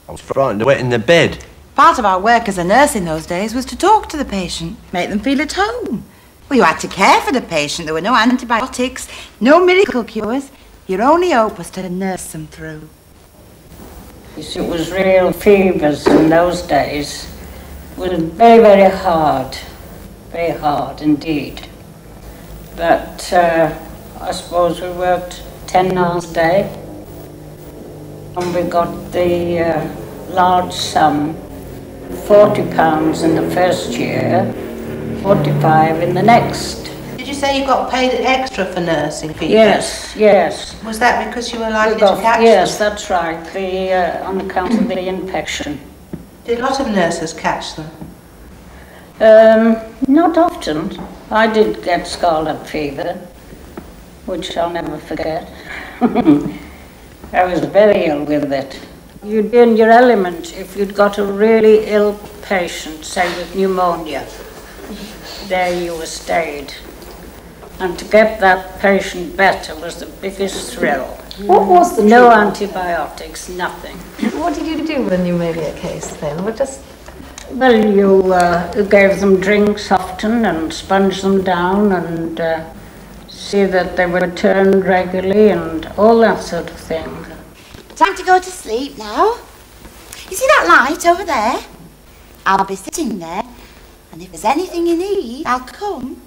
I was frightened to wet in the bed. Part of our work as a nurse in those days was to talk to the patient, make them feel at home. Well, you had to care for the patient. There were no antibiotics, no miracle cures. Your only hope was to nurse them through. You see, it was real fevers in those days. It was very, very hard indeed. But I suppose we worked 10 hours a day, and we got the large sum, £40 in the first year, 45 in the next. Did you say you got paid extra for nursing fevers? Yes. Was that because you were likely to catch yes, them? that's right, on account of the infection. Did a lot of nurses catch them? Not often. I did get scarlet fever, which I'll never forget. I was very ill with it. You'd be in your element if you'd got a really ill patient, say with pneumonia. There you were stayed. And to get that patient better was the biggest thrill. What was the No treatment? antibiotics, nothing. What did you do with a pneumonia case then? Well, you gave them drinks often and sponged them down and see that they were turned regularly and all that sort of thing. Time to go to sleep now. You see that light over there? I'll be sitting there, and if there's anything you need, I'll come.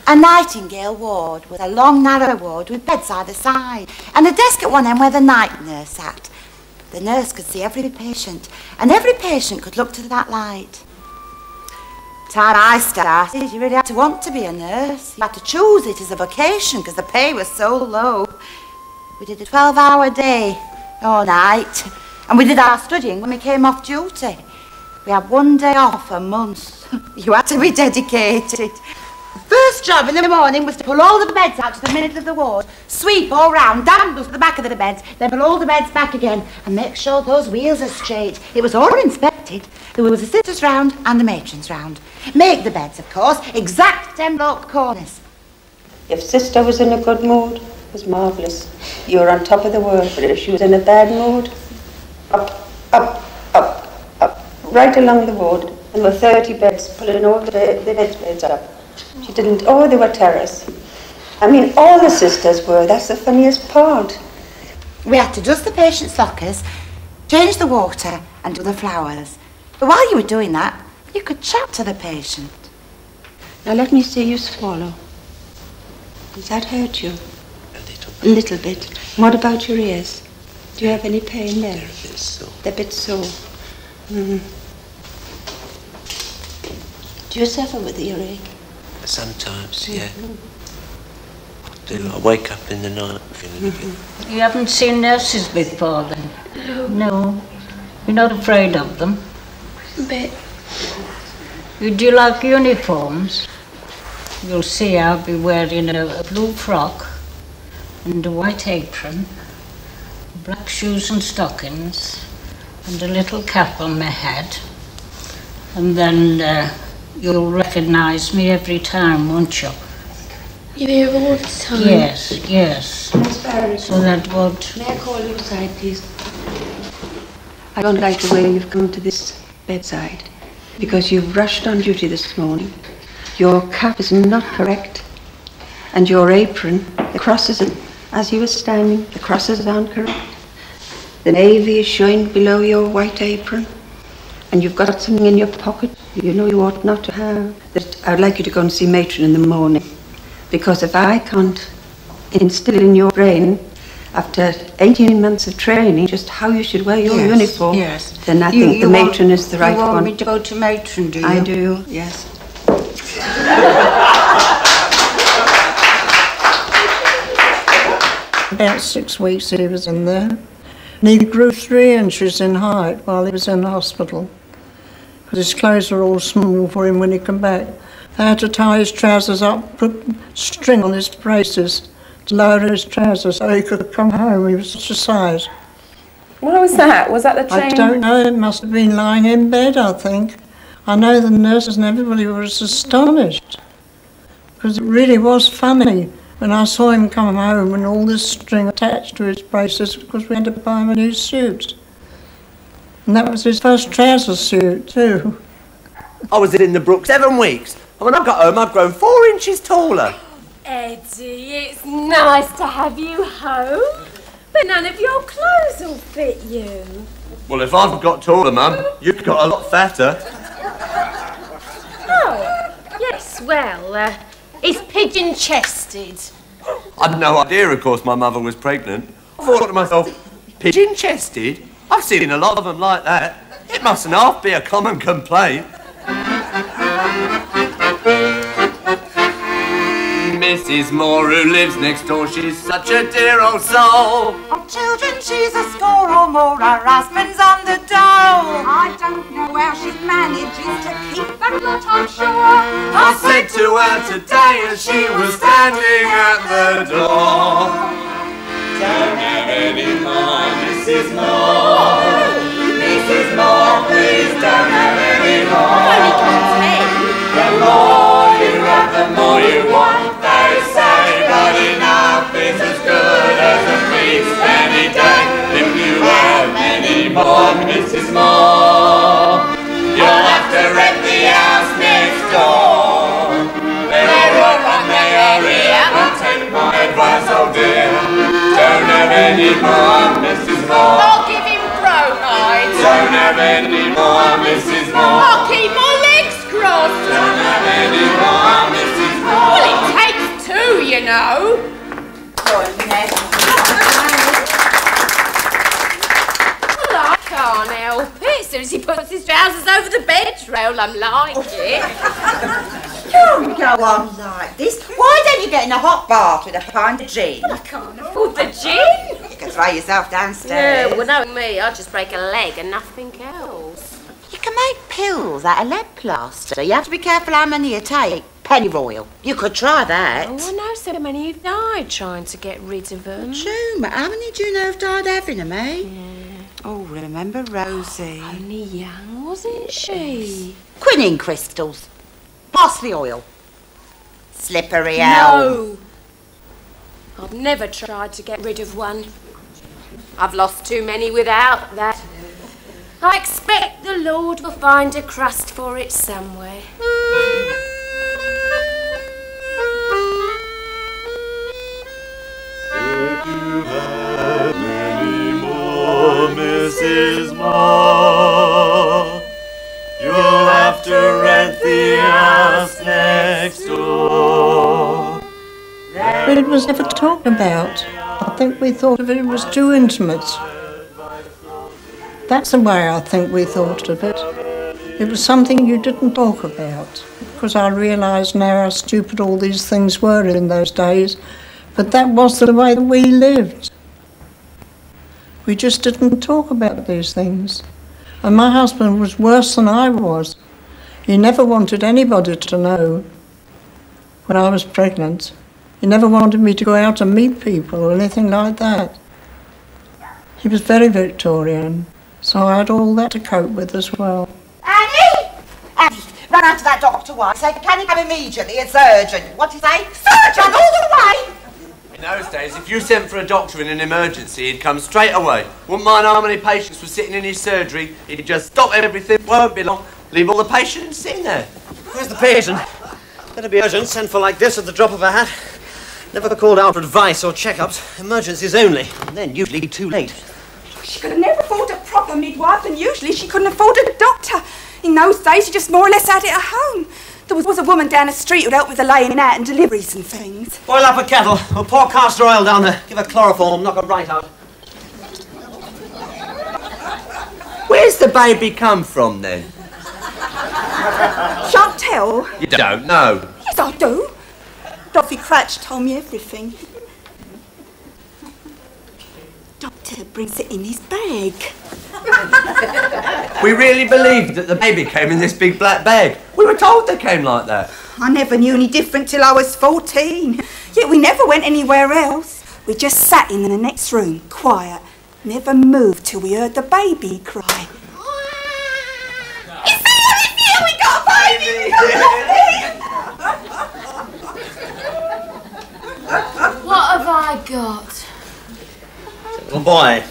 A Nightingale ward was a long, narrow ward with beds either side, and a desk at one end where the night nurse sat. The nurse could see every patient, and every patient could look to that light. Time I started, you really had to want to be a nurse. You had to choose it as a vocation because the pay was so low. We did a 12-hour day, all night, and we did our studying when we came off duty. We had one day off a month. You had to be dedicated. First job in the morning was to pull all the beds out to the middle of the ward, sweep all round, damn those to the back of the beds, then pull all the beds back again and make sure those wheels are straight. It was all inspected. There was the sisters round and the matrons round. Make the beds, of course, exact envelope corners. If sister was in a good mood, it was marvellous. You were on top of the world, but if she was in a bad mood, up, right along the ward. And there were 30 beds, pulling all the beds up. She didn't, they were terrors. I mean, all the sisters were, that's the funniest part. We had to dust the patient's lockers, change the water and do the flowers. But while you were doing that, you could chat to the patient. Now let me see you swallow. Does that hurt you? A little bit. What about your ears? Do you have any pain there? They're a bit sore. They're a bit sore. Do you suffer with the earache? Sometimes, yeah. I wake up in the night feeling a bit. You haven't seen nurses before then? No. You're not afraid of them? A bit. You do like uniforms? You'll see I'll be wearing a blue frock and a white apron, black shoes and stockings, and a little cap on my head. And then you'll recognise me every time, won't you? You're here all the time? Yes, yes. Miss Barrett. So that would... May I call you aside, please? I don't like the way you've come to this bedside, because you've rushed on duty this morning. Your cap is not correct, and your apron, the crosses, as you were standing, the crosses aren't correct. The navy is showing below your white apron, and you've got something in your pocket you know you ought not to have. That I'd like you to go and see matron in the morning, because if I can't instill in your brain, after 18 months of training, just how you should wear your uniform, then I think the matron is the right one. You want me to go to matron, do you? I do, yes. About 6 weeks he was in there. And he grew 3 inches in height while he was in the hospital. Because his clothes were all small for him when he came back. They had to tie his trousers up, put string on his braces to lower his trousers so he could come home. He was such a size. Why was that? Was that the training? I don't know. It must have been lying in bed, I think. I know the nurses and everybody was astonished. Because it really was funny when I saw him come home and all this string attached to his braces because we had to buy him a new suit. And that was his first trouser suit, too. I was in the brook 7 weeks, and when I got home, I'd grown 4 inches taller. Eddie, it's nice to have you home, but none of your clothes will fit you. Well, if I've got taller, Mum, you've got a lot fatter. Oh, yes, well, he's pigeon-chested. I'd no idea, of course, my mother was pregnant. I thought to myself, pigeon-chested? I've seen a lot of them like that. It mustn't half be a common complaint. Mrs. Moore, who lives next door, she's such a dear old soul. Of children, she's a score or more, her husband's on the dole. I don't know how she manages to keep that lot, I'm sure. I said to her today as she was standing at the door, don't have any more, Mrs. Moore. Mrs. Moore, please don't have any more. The more you have, the more you want, they say, but enough is as good as a feast any day. If you have any more, Mrs. Moore, you'll have to rent the house next door. They all run, they hurry up, and take my advice, oh dear. Don't have any more, Mrs. Moore. I'll give him bromide. Don't have any more, Mrs. Moore. I'll keep my legs crossed. Don't have any more, Mrs. Moore. Well, it takes 2, you know. Well, I can't help it. As soon as he puts his trousers over the bed rail, I'm like it. Don't go on like this. Why don't you get in a hot bath with a pint of gin? I can't afford the gin. You can throw yourself downstairs. Yeah, well, knowing me, I'll just break a leg and nothing else. You can make pills out of lead plaster. You have to be careful how many you take. Pennyroyal. You could try that. Oh, I know so many who've died trying to get rid of them. True, but how many do you know have died having them, eh? Yeah. Oh, remember Rosie? Only young, wasn't she? Quinine crystals. Parsley oil. Slippery No! I've never tried to get rid of one. I've lost too many without that. I expect the Lord will find a crust for it somewhere. If you have any more, Mrs. Moore, you'll have to rent the house next door. But it was never talked about. I think we thought of it was too intimate. That's the way I think we thought of it. It was something you didn't talk about. Because I realise now how stupid all these things were in those days. But that was the way that we lived. We just didn't talk about these things. And my husband was worse than I was. He never wanted anybody to know when I was pregnant. He never wanted me to go out and meet people or anything like that. He was very Victorian, so I had all that to cope with as well. Annie! ran out to that doctor once, said, can he come immediately? It's urgent. What did he say? Surgeon, all the way! In those days, if you sent for a doctor in an emergency, he'd come straight away. Wouldn't mind how many patients were sitting in his surgery. He'd just stop everything, won't be long, leave all the patients sitting there. Where's the patient? Better be urgent, sent for like this at the drop of a hat. Never called out for advice or checkups. Emergencies only, and then usually too late. She could have never afford a proper midwife, and usually she couldn't afford a doctor. In those days, she just more or less had it at home. There was a woman down the street who'd help with the laying out and deliveries and things. Boil up a kettle, or pour castor oil down there. Give her chloroform, knock her right out. Where's the baby come from, then? Shan't tell. You don't know. Yes, I do. Dorothy Cratch told me everything. Doctor brings it in his bag. We really believed that the baby came in this big black bag. We were told they came like that. I never knew any different till I was 14. Yet we never went anywhere else. We just sat in the next room, quiet, never moved till we heard the baby cry. It's here, we got a baby! What have I got? Little boy.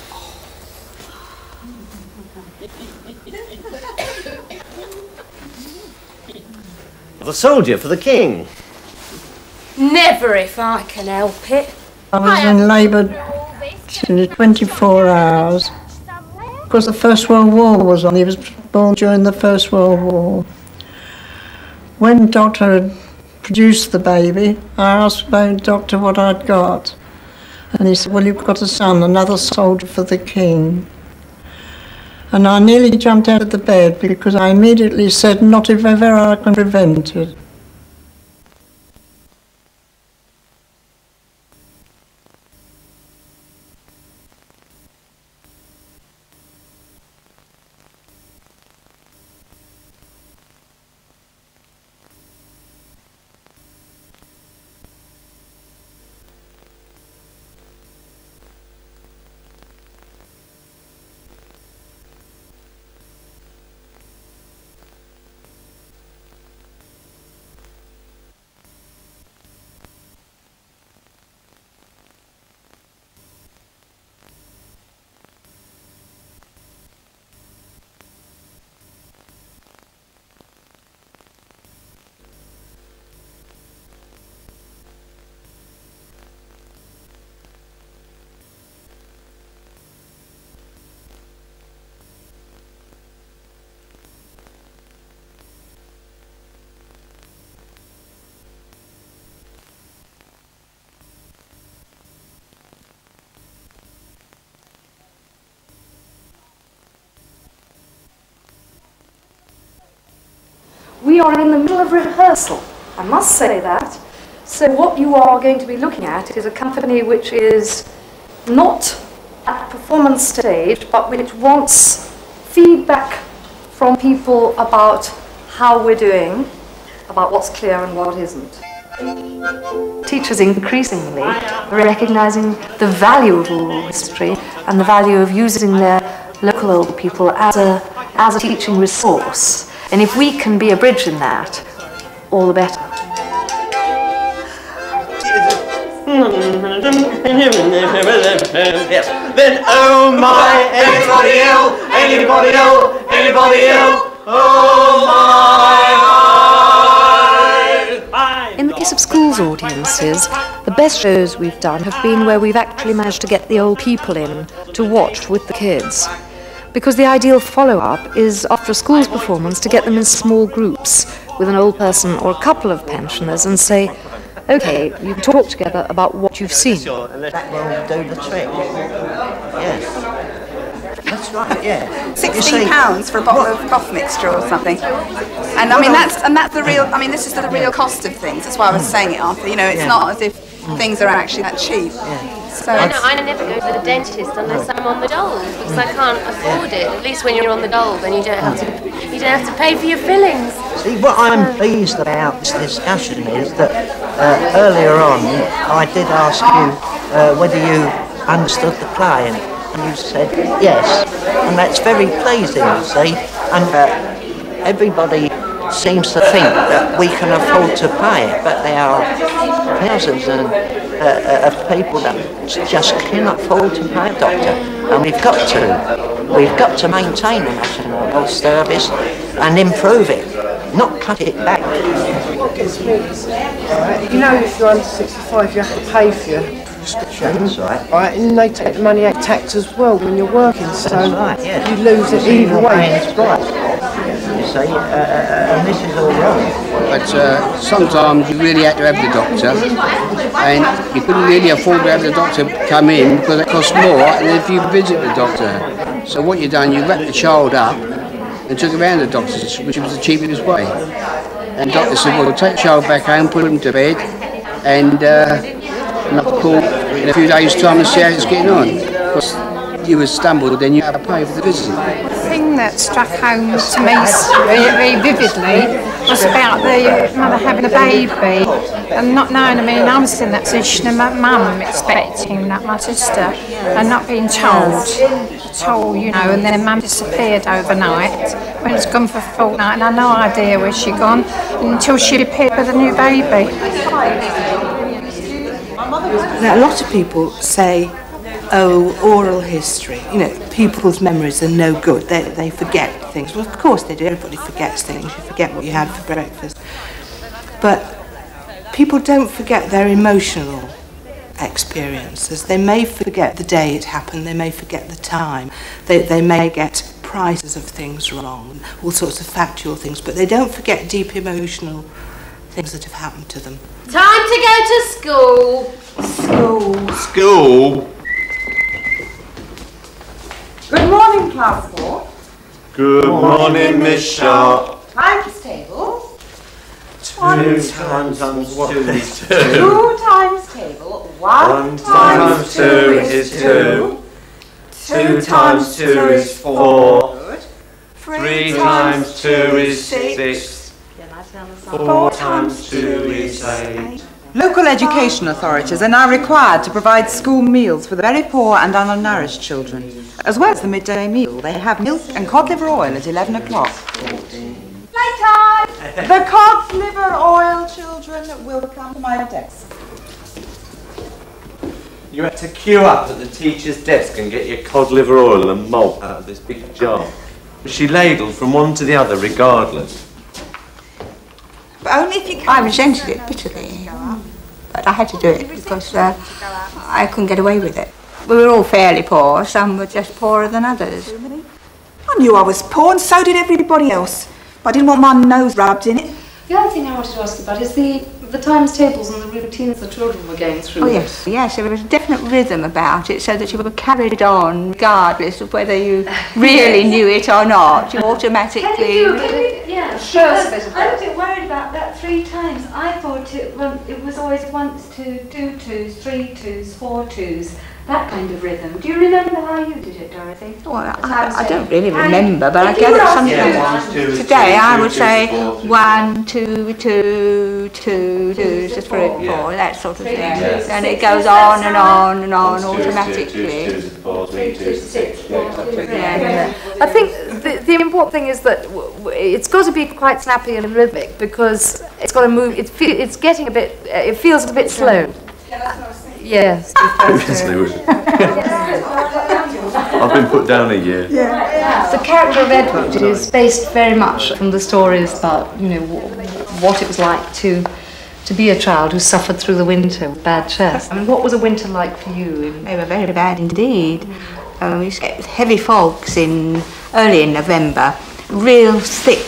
The soldier for the king. Never if I can help it. I was in labour in 24 hours. Because the First World War was on. He was born during the First World War. When Doctor had produced the baby, I asked the doctor what I'd got. And he said, well, you've got a son, another soldier for the king. And I nearly jumped out of the bed because I immediately said, not if ever I can prevent it. We are in the middle of rehearsal, I must say that. So what you are going to be looking at is a company which is not at performance stage, but which wants feedback from people about how we're doing, about what's clear and what isn't. Teachers increasingly are recognising the value of oral history and the value of using their local old people as a teaching resource. And if we can be a bridge in that, all the better. Yes. Then oh my, anybody ill, anybody ill, anybody ill, oh my. In the case of schools audiences, the best shows we've done have been where we've actually managed to get the old people in to watch with the kids. Because the ideal follow-up is, after a school's performance, to get them in small groups with an old person or a couple of pensioners and say, OK, you can talk together about what you've seen. That will do the trick. Yes. That's right, yeah. £16 for a bottle of cough mixture or something. And I mean, that's the real, I mean, this is the real cost of things. That's why I was saying it, Arthur. You know, it's not as if things are actually that cheap. So I never go to the dentist unless I'm on the dole, because I can't afford it. At least when you're on the dole, then you don't have to pay for your fillings. See, what I'm pleased about this discussion is that earlier on I did ask you whether you understood the play, and you said yes, and that's very pleasing, you see, and everybody seems to think that we can afford to pay it, but there are thousands of people that just cannot afford to pay a doctor, and we've got to maintain the National Health Service and improve it, not cut it back. You know, if you're under 65, you have to pay for your prescription. That's right. Right, and they take the money out of tax as well when you're working, so that's right, yeah. you lose it either way. You see, and this is all wrong. But sometimes you really had to have the doctor, and you couldn't really afford to have the doctor come in because it costs more than if you visit the doctor. So what you done, you wrapped the child up and took him around the doctor's, which was the cheapest way. And the doctor said, well, take the child back home, put him to bed, and not call in a few days' time and see how it's getting on. Because you were stumbled, then you had to pay for the visit. The thing that struck home to me very vividly was about the mother having a baby and not knowing. I mean, I was in that position of my mum expecting that, my sister, and not being told, you know, and then mum disappeared overnight when it's gone for a fortnight, and I had no idea where she'd gone until she appeared with a new baby. Now, a lot of people say, oh, oral history, you know, people's memories are no good, they forget things. Well, of course they do, everybody forgets things, you forget what you had for breakfast. But people don't forget their emotional experiences. They may forget the day it happened, they may forget the time, they may get prices of things wrong, all sorts of factual things, but they don't forget deep emotional things that have happened to them. Time to go to school. School? Good morning, class 4. Good morning, Miss Sharp. Times table. 2 times 2 is 2. 2 times table. 1 times 2 is 2. 2 times 2 is 4. 3 times 2 is 6. 4 times 2 is 8. Local education authorities are now required to provide school meals for the very poor and undernourished children. As well as the midday meal, they have milk and cod liver oil at 11 o'clock. Playtime! The cod liver oil children will come to my desk. You had to queue up at the teacher's desk and get your cod liver oil and malt out of this big jar. She ladled from one to the other regardless. But only if you can. I resented it bitterly, but I had to do it because I couldn't get away with it. We were all fairly poor, some were just poorer than others. I knew I was poor and so did everybody else, but I didn't want my nose rubbed in it. The other thing I wanted to ask you about is the times tables and the routines the children were going through. Oh yes, there was a definite rhythm about it so that you were carried on regardless of whether you really knew it or not. You automatically... Yeah, sure. I was a bit worried about that 3 times. I thought it was always 1s, 2, 2 2s, 3 2s, 4 2s, that kind of rhythm. Do you remember how you did it, Dorothy? Well, I don't really remember, but I gather something. Today I would say 1 2 2 2 2 3 4, that sort of thing. And it goes on and on and on automatically. I think the important thing is that it's got to be quite snappy and rhythmic because it's got to move. It's getting a bit. It feels a bit slow. Yes. I've been put down a year. The character of Edward is based very much from the stories about what it was like to be a child who suffered through the winter with bad chest. I mean, what was a winter like for you? They were very bad indeed. We used to get heavy fogs early in November, real thick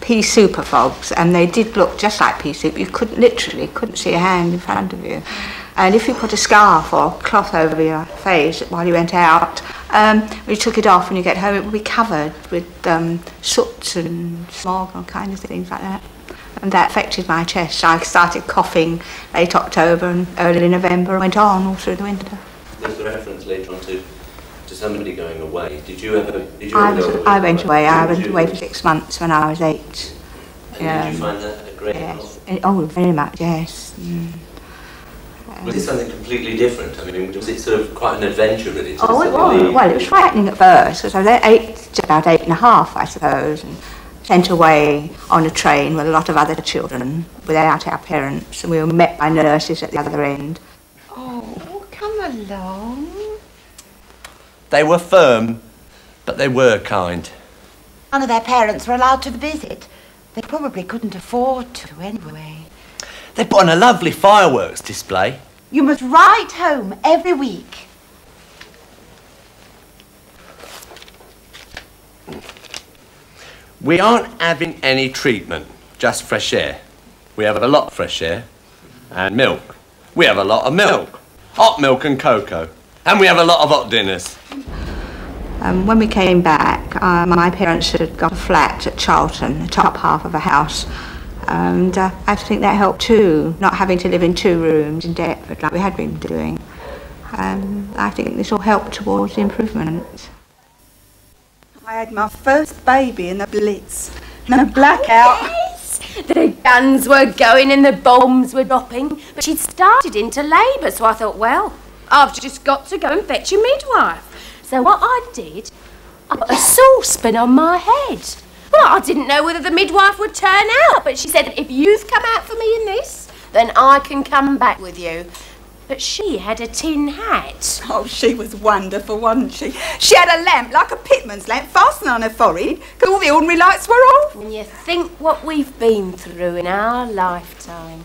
pea soup fogs, and they did look just like pea soup. You literally couldn't see a hand in front of you. And if you put a scarf or cloth over your face while you went out, when you took it off when you get home, it would be covered with soot and smog and kind of things like that. And that affected my chest. I started coughing late October and early November and went on all through the winter. There's a reference later on to somebody going away. Did you ever I went away. I went away for 6 months when I was 8. Did you find that a great help? Oh, very much, yes. Was it something completely different? I mean, was it sort of quite an adventure, really? Oh, it was. Well, it was frightening at first, because I was about 8 and a half, I suppose. And sent away on a train with a lot of other children without our parents, and we were met by nurses at the other end. Oh, come along. They were firm, but they were kind. None of their parents were allowed to visit. They probably couldn't afford to anyway. They put on a lovely fireworks display. You must write home every week. We aren't having any treatment, just fresh air. We have a lot of fresh air. And milk. We have a lot of milk. Hot milk and cocoa. And we have a lot of hot dinners. When we came back, my parents had got a flat at Charlton, the top half of a house. And I think that helped too, not having to live in 2 rooms in Deptford like we had been doing. I think this all helped towards improvement. I had my first baby in the Blitz, in a blackout. Yes. The guns were going and the bombs were dropping, but she'd started into labour, so I thought, well, I've just got to go and fetch a midwife. So what I did, I put a saucepan on my head. Well, I didn't know whether the midwife would turn out, but she said, if you've come out for me in this, then I can come back with you. But she had a tin hat. Oh, she was wonderful, wasn't she? She had a lamp, like a pitman's lamp, fastened on her forehead, because all the ordinary lights were off. And you think what we've been through in our lifetime.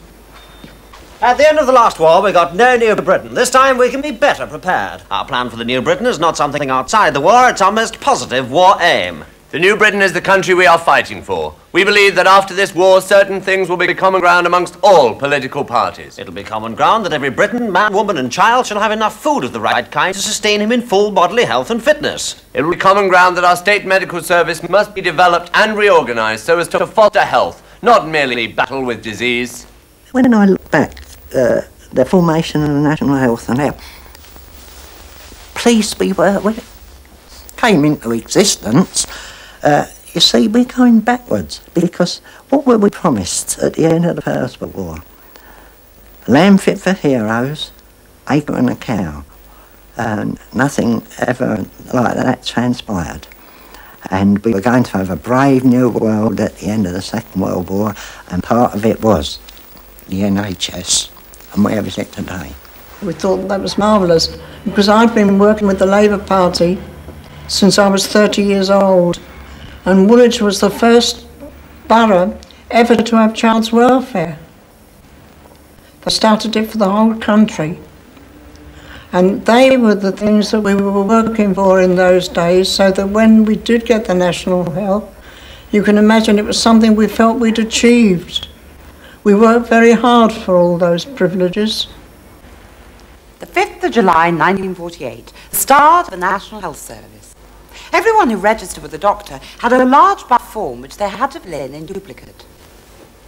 At the end of the last war, we got no New Britain. This time we can be better prepared. Our plan for the New Britain is not something outside the war, it's our most positive war aim. The New Britain is the country we are fighting for. We believe that after this war, certain things will be common ground amongst all political parties. It'll be common ground that every Briton, man, woman and child shall have enough food of the right kind to sustain him in full bodily health and fitness. It will be common ground that our state medical service must be developed and reorganised so as to foster health, not merely battle with disease. When I look back, the formation of the National Health and Health Police, we came into existence. You see, we're going backwards because what were we promised at the end of the First World War? Land fit for heroes, acre and a cow. And nothing ever like that transpired. And we were going to have a brave new world at the end of the Second World War, and part of it was the NHS. And where is it today? We thought that was marvellous because I'd been working with the Labour Party since I was 30 years old. And Woolwich was the first borough ever to have child's welfare. They started it for the whole country. And they were the things that we were working for in those days, so that when we did get the national health, you can imagine it was something we felt we'd achieved. We worked very hard for all those privileges. The 5th of July 1948, the start of the National Health Service. Everyone who registered with the doctor had a large buff form which they had to fill in duplicate.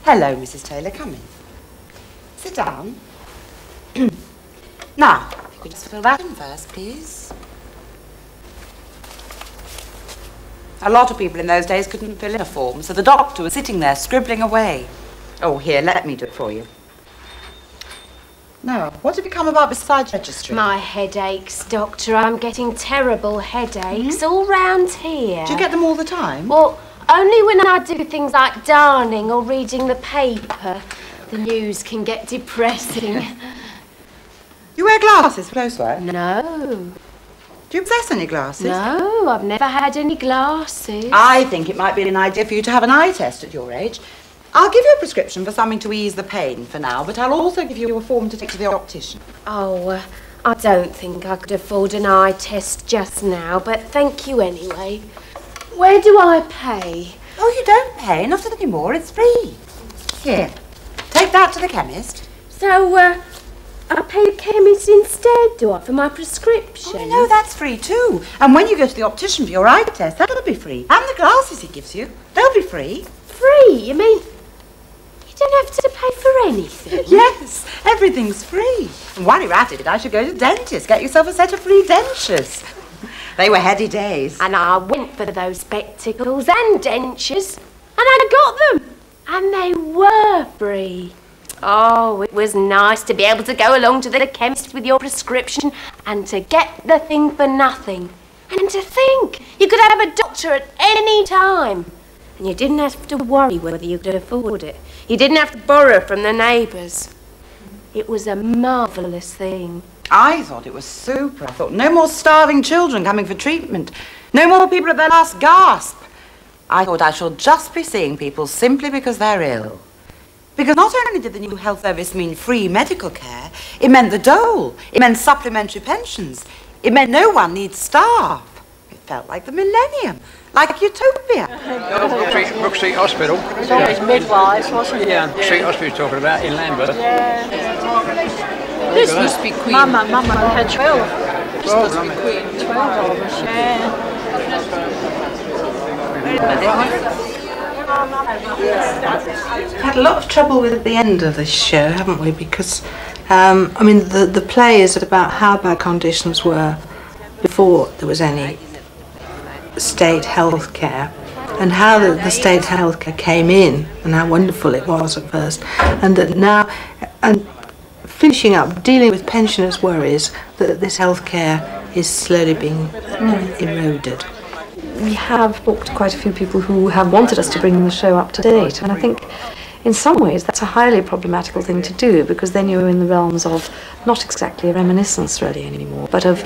Hello, Mrs. Taylor, come in. Sit down. Now, if you could just fill that in first, please. A lot of people in those days couldn't fill in a form, so the doctor was sitting there scribbling away. Oh, here, let me do it for you. Now, what have you come about besides registering? My headaches, Doctor. I'm getting terrible headaches all round here. Do you get them all the time? Well, only when I do things like darning or reading the paper. The news can get depressing. You wear glasses for close work? No. Do you possess any glasses? No, I've never had any glasses. I think it might be an idea for you to have an eye test at your age. I'll give you a prescription for something to ease the pain for now, but I'll also give you a form to take to the optician. Oh, I don't think I could afford an eye test just now, but thank you anyway. Where do I pay? Oh, you don't pay, not anymore, it's free. Here, take that to the chemist. So, I pay the chemist instead, do I, for my prescription? Oh, no, that's free too. And when you go to the optician for your eye test, that'll be free. And the glasses he gives you, they'll be free. Free? You mean you don't have to pay for anything? Yes, everything's free. And while you're at it, I should go to the dentist, get yourself a set of free dentures. They were heady days. And I went for those spectacles and dentures, and I got them. And they were free. Oh, it was nice to be able to go along to the chemist with your prescription and to get the thing for nothing. And to think you could have a doctor at any time. And you didn't have to worry whether you could afford it. You didn't have to borrow from the neighbours. It was a marvellous thing. I thought it was super. I thought no more starving children coming for treatment. No more people at their last gasp. I thought I shall just be seeing people simply because they're ill. Because not only did the new health service mean free medical care, it meant the dole, it meant supplementary pensions, it meant no one needs staff. It felt like the millennium, like utopia. Brook Street Hospital. It was always midwives, wasn't it? Yeah, Brook Street Hospital you're talking about in Lambeth. Yeah. This must be Queen. Mama had 12. This must be Queen. 12 of us, yeah. We've had a lot of trouble with the end of this show, haven't we? Because, I mean, the play is about how bad conditions were before there was any state health care, and how the state health care came in, and how wonderful it was at first, and that now, and finishing up, dealing with pensioners' worries that this health care is slowly being eroded. We have talked to quite a few people who have wanted us to bring the show up to date, and I think in some ways that's a highly problematical thing to do, because then you're in the realms of not exactly a reminiscence really anymore, but of,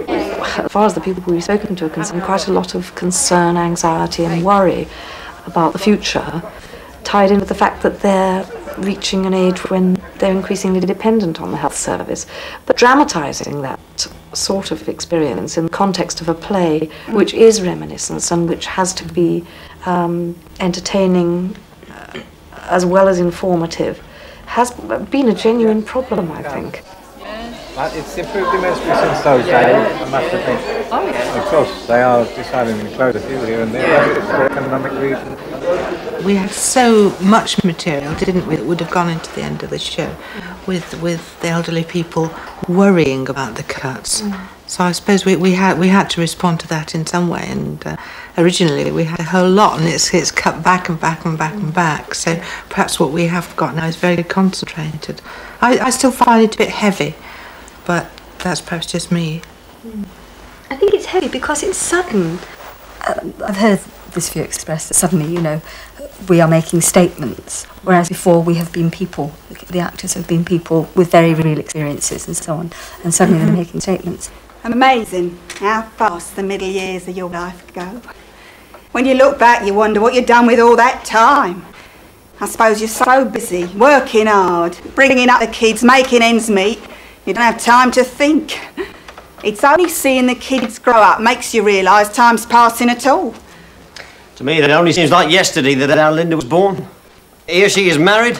as far as the people we've spoken to are concerned, quite a lot of concern, anxiety and worry about the future, tied in with the fact that they're reaching an age when they're increasingly dependent on the health service, but dramatising that sort of experience in the context of a play which is reminiscence and which has to be entertaining as well as informative has been a genuine problem, I think. It's improved immensely since those days, I must admit. Oh, yeah. Of course, they are deciding to close a few here and there, but for economic reasons. We had so much material, didn't we, that would have gone into the end of the show, with the elderly people worrying about the cuts. So I suppose we had to respond to that in some way, and originally we had a whole lot, and it's cut back and back and back and back. So perhaps what we have got now is very concentrated. I still find it a bit heavy, but that's perhaps just me. I think it's heavy because it's sudden. I've heard this view expressed that suddenly, you know, we are making statements, whereas before we have been people, the actors have been people with very real experiences and so on, and suddenly they're making statements. Amazing how fast the middle years of your life go. When you look back, you wonder what you've done with all that time. I suppose you're so busy, working hard, bringing up the kids, making ends meet, you don't have time to think. It's only seeing the kids grow up makes you realise time's passing at all. To me, it only seems like yesterday that our Linda was born. Here she is married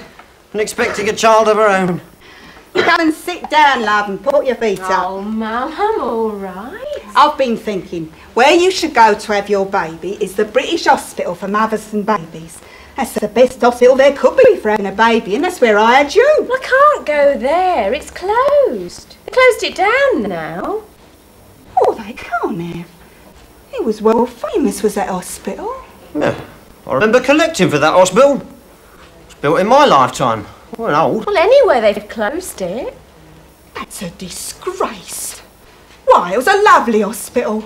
and expecting a child of her own. Come and sit down, love, and put your feet up. Oh, Mum, I'm all right. I've been thinking, where you should go to have your baby is the British Hospital for Mothers and Babies. That's the best hospital there could be for having a baby, and that's where I had you. I can't go there. It's closed. They closed it down now. Oh, they can't have. It was well famous, was that hospital? Yeah, I remember collecting for that hospital. It was built in my lifetime. I wasn't old. Well, anyway, they've closed it. That's a disgrace. Why, it was a lovely hospital.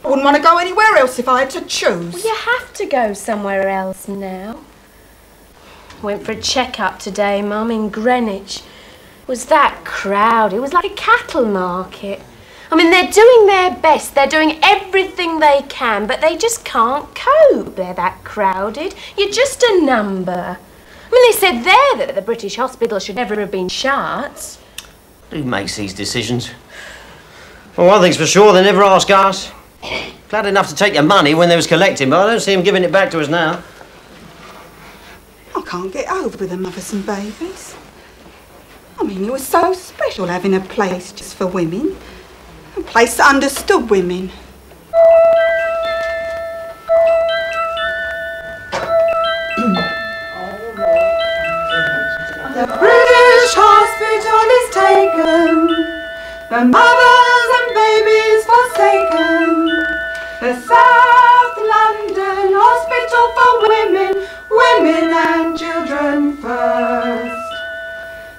I wouldn't want to go anywhere else if I had to choose. Well, you have to go somewhere else now. Went for a check-up today, Mum, in Greenwich. It was that crowd. It was like a cattle market. I mean, they're doing their best. They're doing everything they can, but they just can't cope. They're that crowded. You're just a number. I mean, they said there that the British Hospital should never have been shut. Who makes these decisions? Well, one thing's for sure, they never ask us. Glad enough to take your money when they was collecting, but I don't see them giving it back to us now. I can't get over with the Mothers and Babies. I mean, it was so special having a place just for women. A place that understood women. The British Hospital is taken, the mothers and babies forsaken. The South London Hospital for women, women and children first.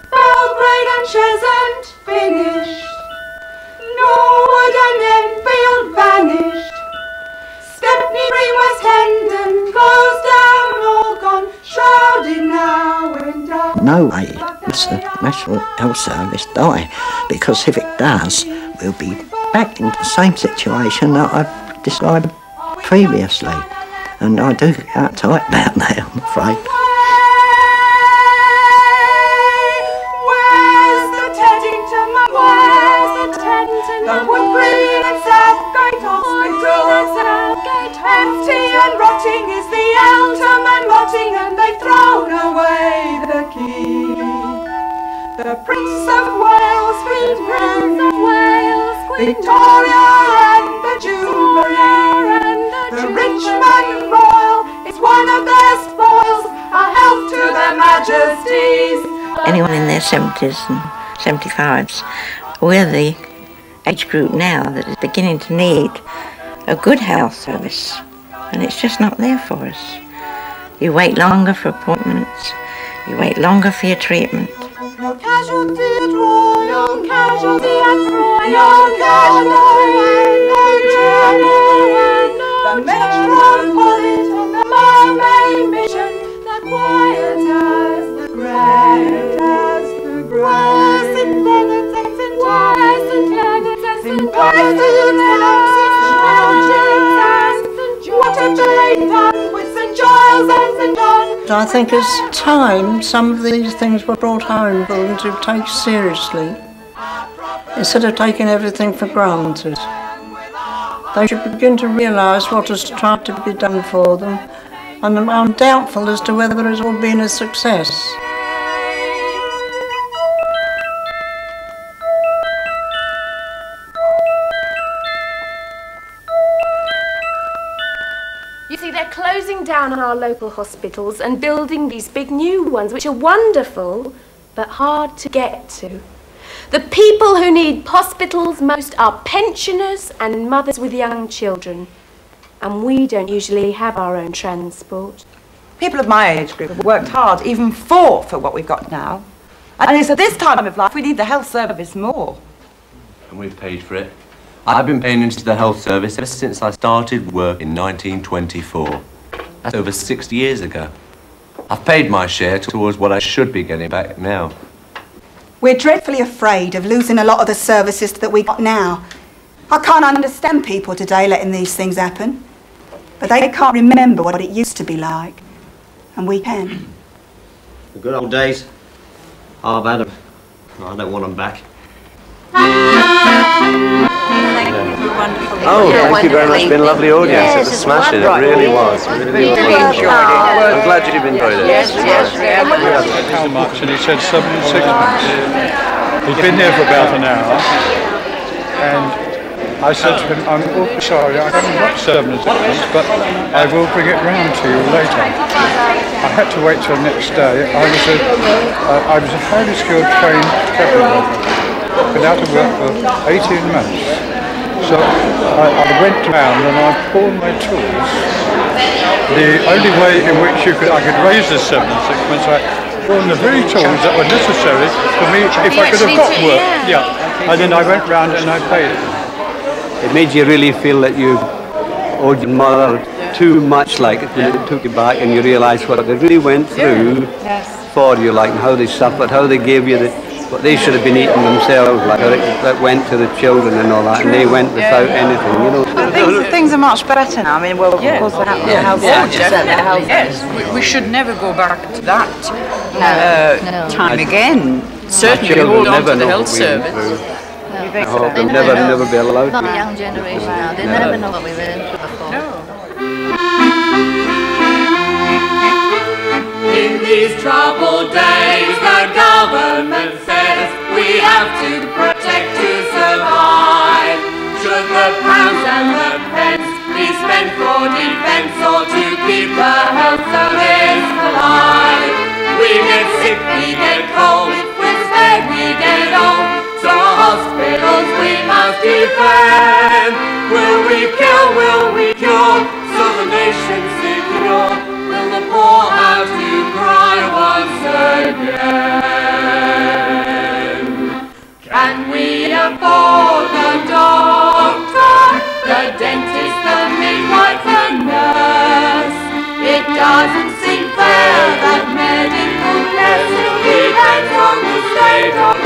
Belgrade and Cheshunt finished, Norwood and Enfield vanished. Stepney, Green, West Hendon closed no way must the National Health Service die, because if it does, we'll be back into the same situation that I've described previously. And I do get uptight about that, I'm afraid. Where's the Teddington Mum? Where's the Teddington Mum? The wood green and Southgate Hospital. Empty and rotting is the Eltham and Rottingham. They've thrown away the key. The Prince of Wales, Queen Victoria and the Jubilee. The Richmond Royal is one of their spoils. A health to their majesties. Anyone in their 70s and 75s, we're the age group now that is beginning to need a good health service, and it's just not there for us. You wait longer for appointments, you wait longer for your treatment. No casualty at Royal, no casualty at Royal, no casualty. The Metropolitan, the Mermaid Mission, the quiet as the great as the great. St. Leonard's and St. George's, St. Leonard's and St. George's. What have they done with St. Giles and St. John? I think it's time some of these things were brought home for them to take seriously, instead of taking everything for granted. They should begin to realise what has tried to be done for them, and I'm doubtful as to whether it's all been a success. You see, they're closing down our local hospitals and building these big new ones, which are wonderful, but hard to get to. The people who need hospitals most are pensioners and mothers with young children. And we don't usually have our own transport. People of my age group have worked hard, even fought for what we've got now. And it's at this time of life we need the health service more. And we've paid for it. I've been paying into the health service ever since I started work in 1924. That's over 60 years ago. I've paid my share towards what I should be getting back now. We're dreadfully afraid of losing a lot of the services that we got now. I can't understand people today letting these things happen. But they can't remember what it used to be like. And we can. The good old days. I've had them. I don't want them back. Oh, thank you very much. It's been a lovely audience. Yes, it was smashing. It really was. It really was. I'm glad you've enjoyed it. Yes. How much? And he said 7 and 6pence. He'd been there for about an hour, and I said to him, I'm awfully sorry, I haven't got 7 and 6pence, but I will bring it round to you later. I had to wait till the next day. I was a highly skilled trained cabinet worker. Been out of work for 18 months. So I went round and I pawned my tools. The only way in which I could raise the 7 and 6pence, I pawned the very tools that were necessary for me if I could have got work. Yeah. And then I went round and I paid it. It made you really feel that you owed your mother too much, like when it took you back and you realised what they really went through for you, like how they suffered, how they gave you what they should have been eating themselves, like how that went to the children and all that, and they went without anything, you know. Things are much better now. I mean, well, of course, the health service. Yes, we should never go back to that time again. Certainly hold on to the health service. I hope they'll never be allowed Not to. the young generation now. They never know what we went through before. In these troubled days, the government says we have to protect to survive. Should the pounds and the pence be spent for defence or to keep the health service alive? We get sick, we get cold, we're scared, we get old. So hospitals we must defend. Will we kill, will we cure, so the nation's secure? Will the poor have to cry once again? Can we afford the doctor, the dentist, the midwife, the nurse? It doesn't seem fair that medical necessity cradle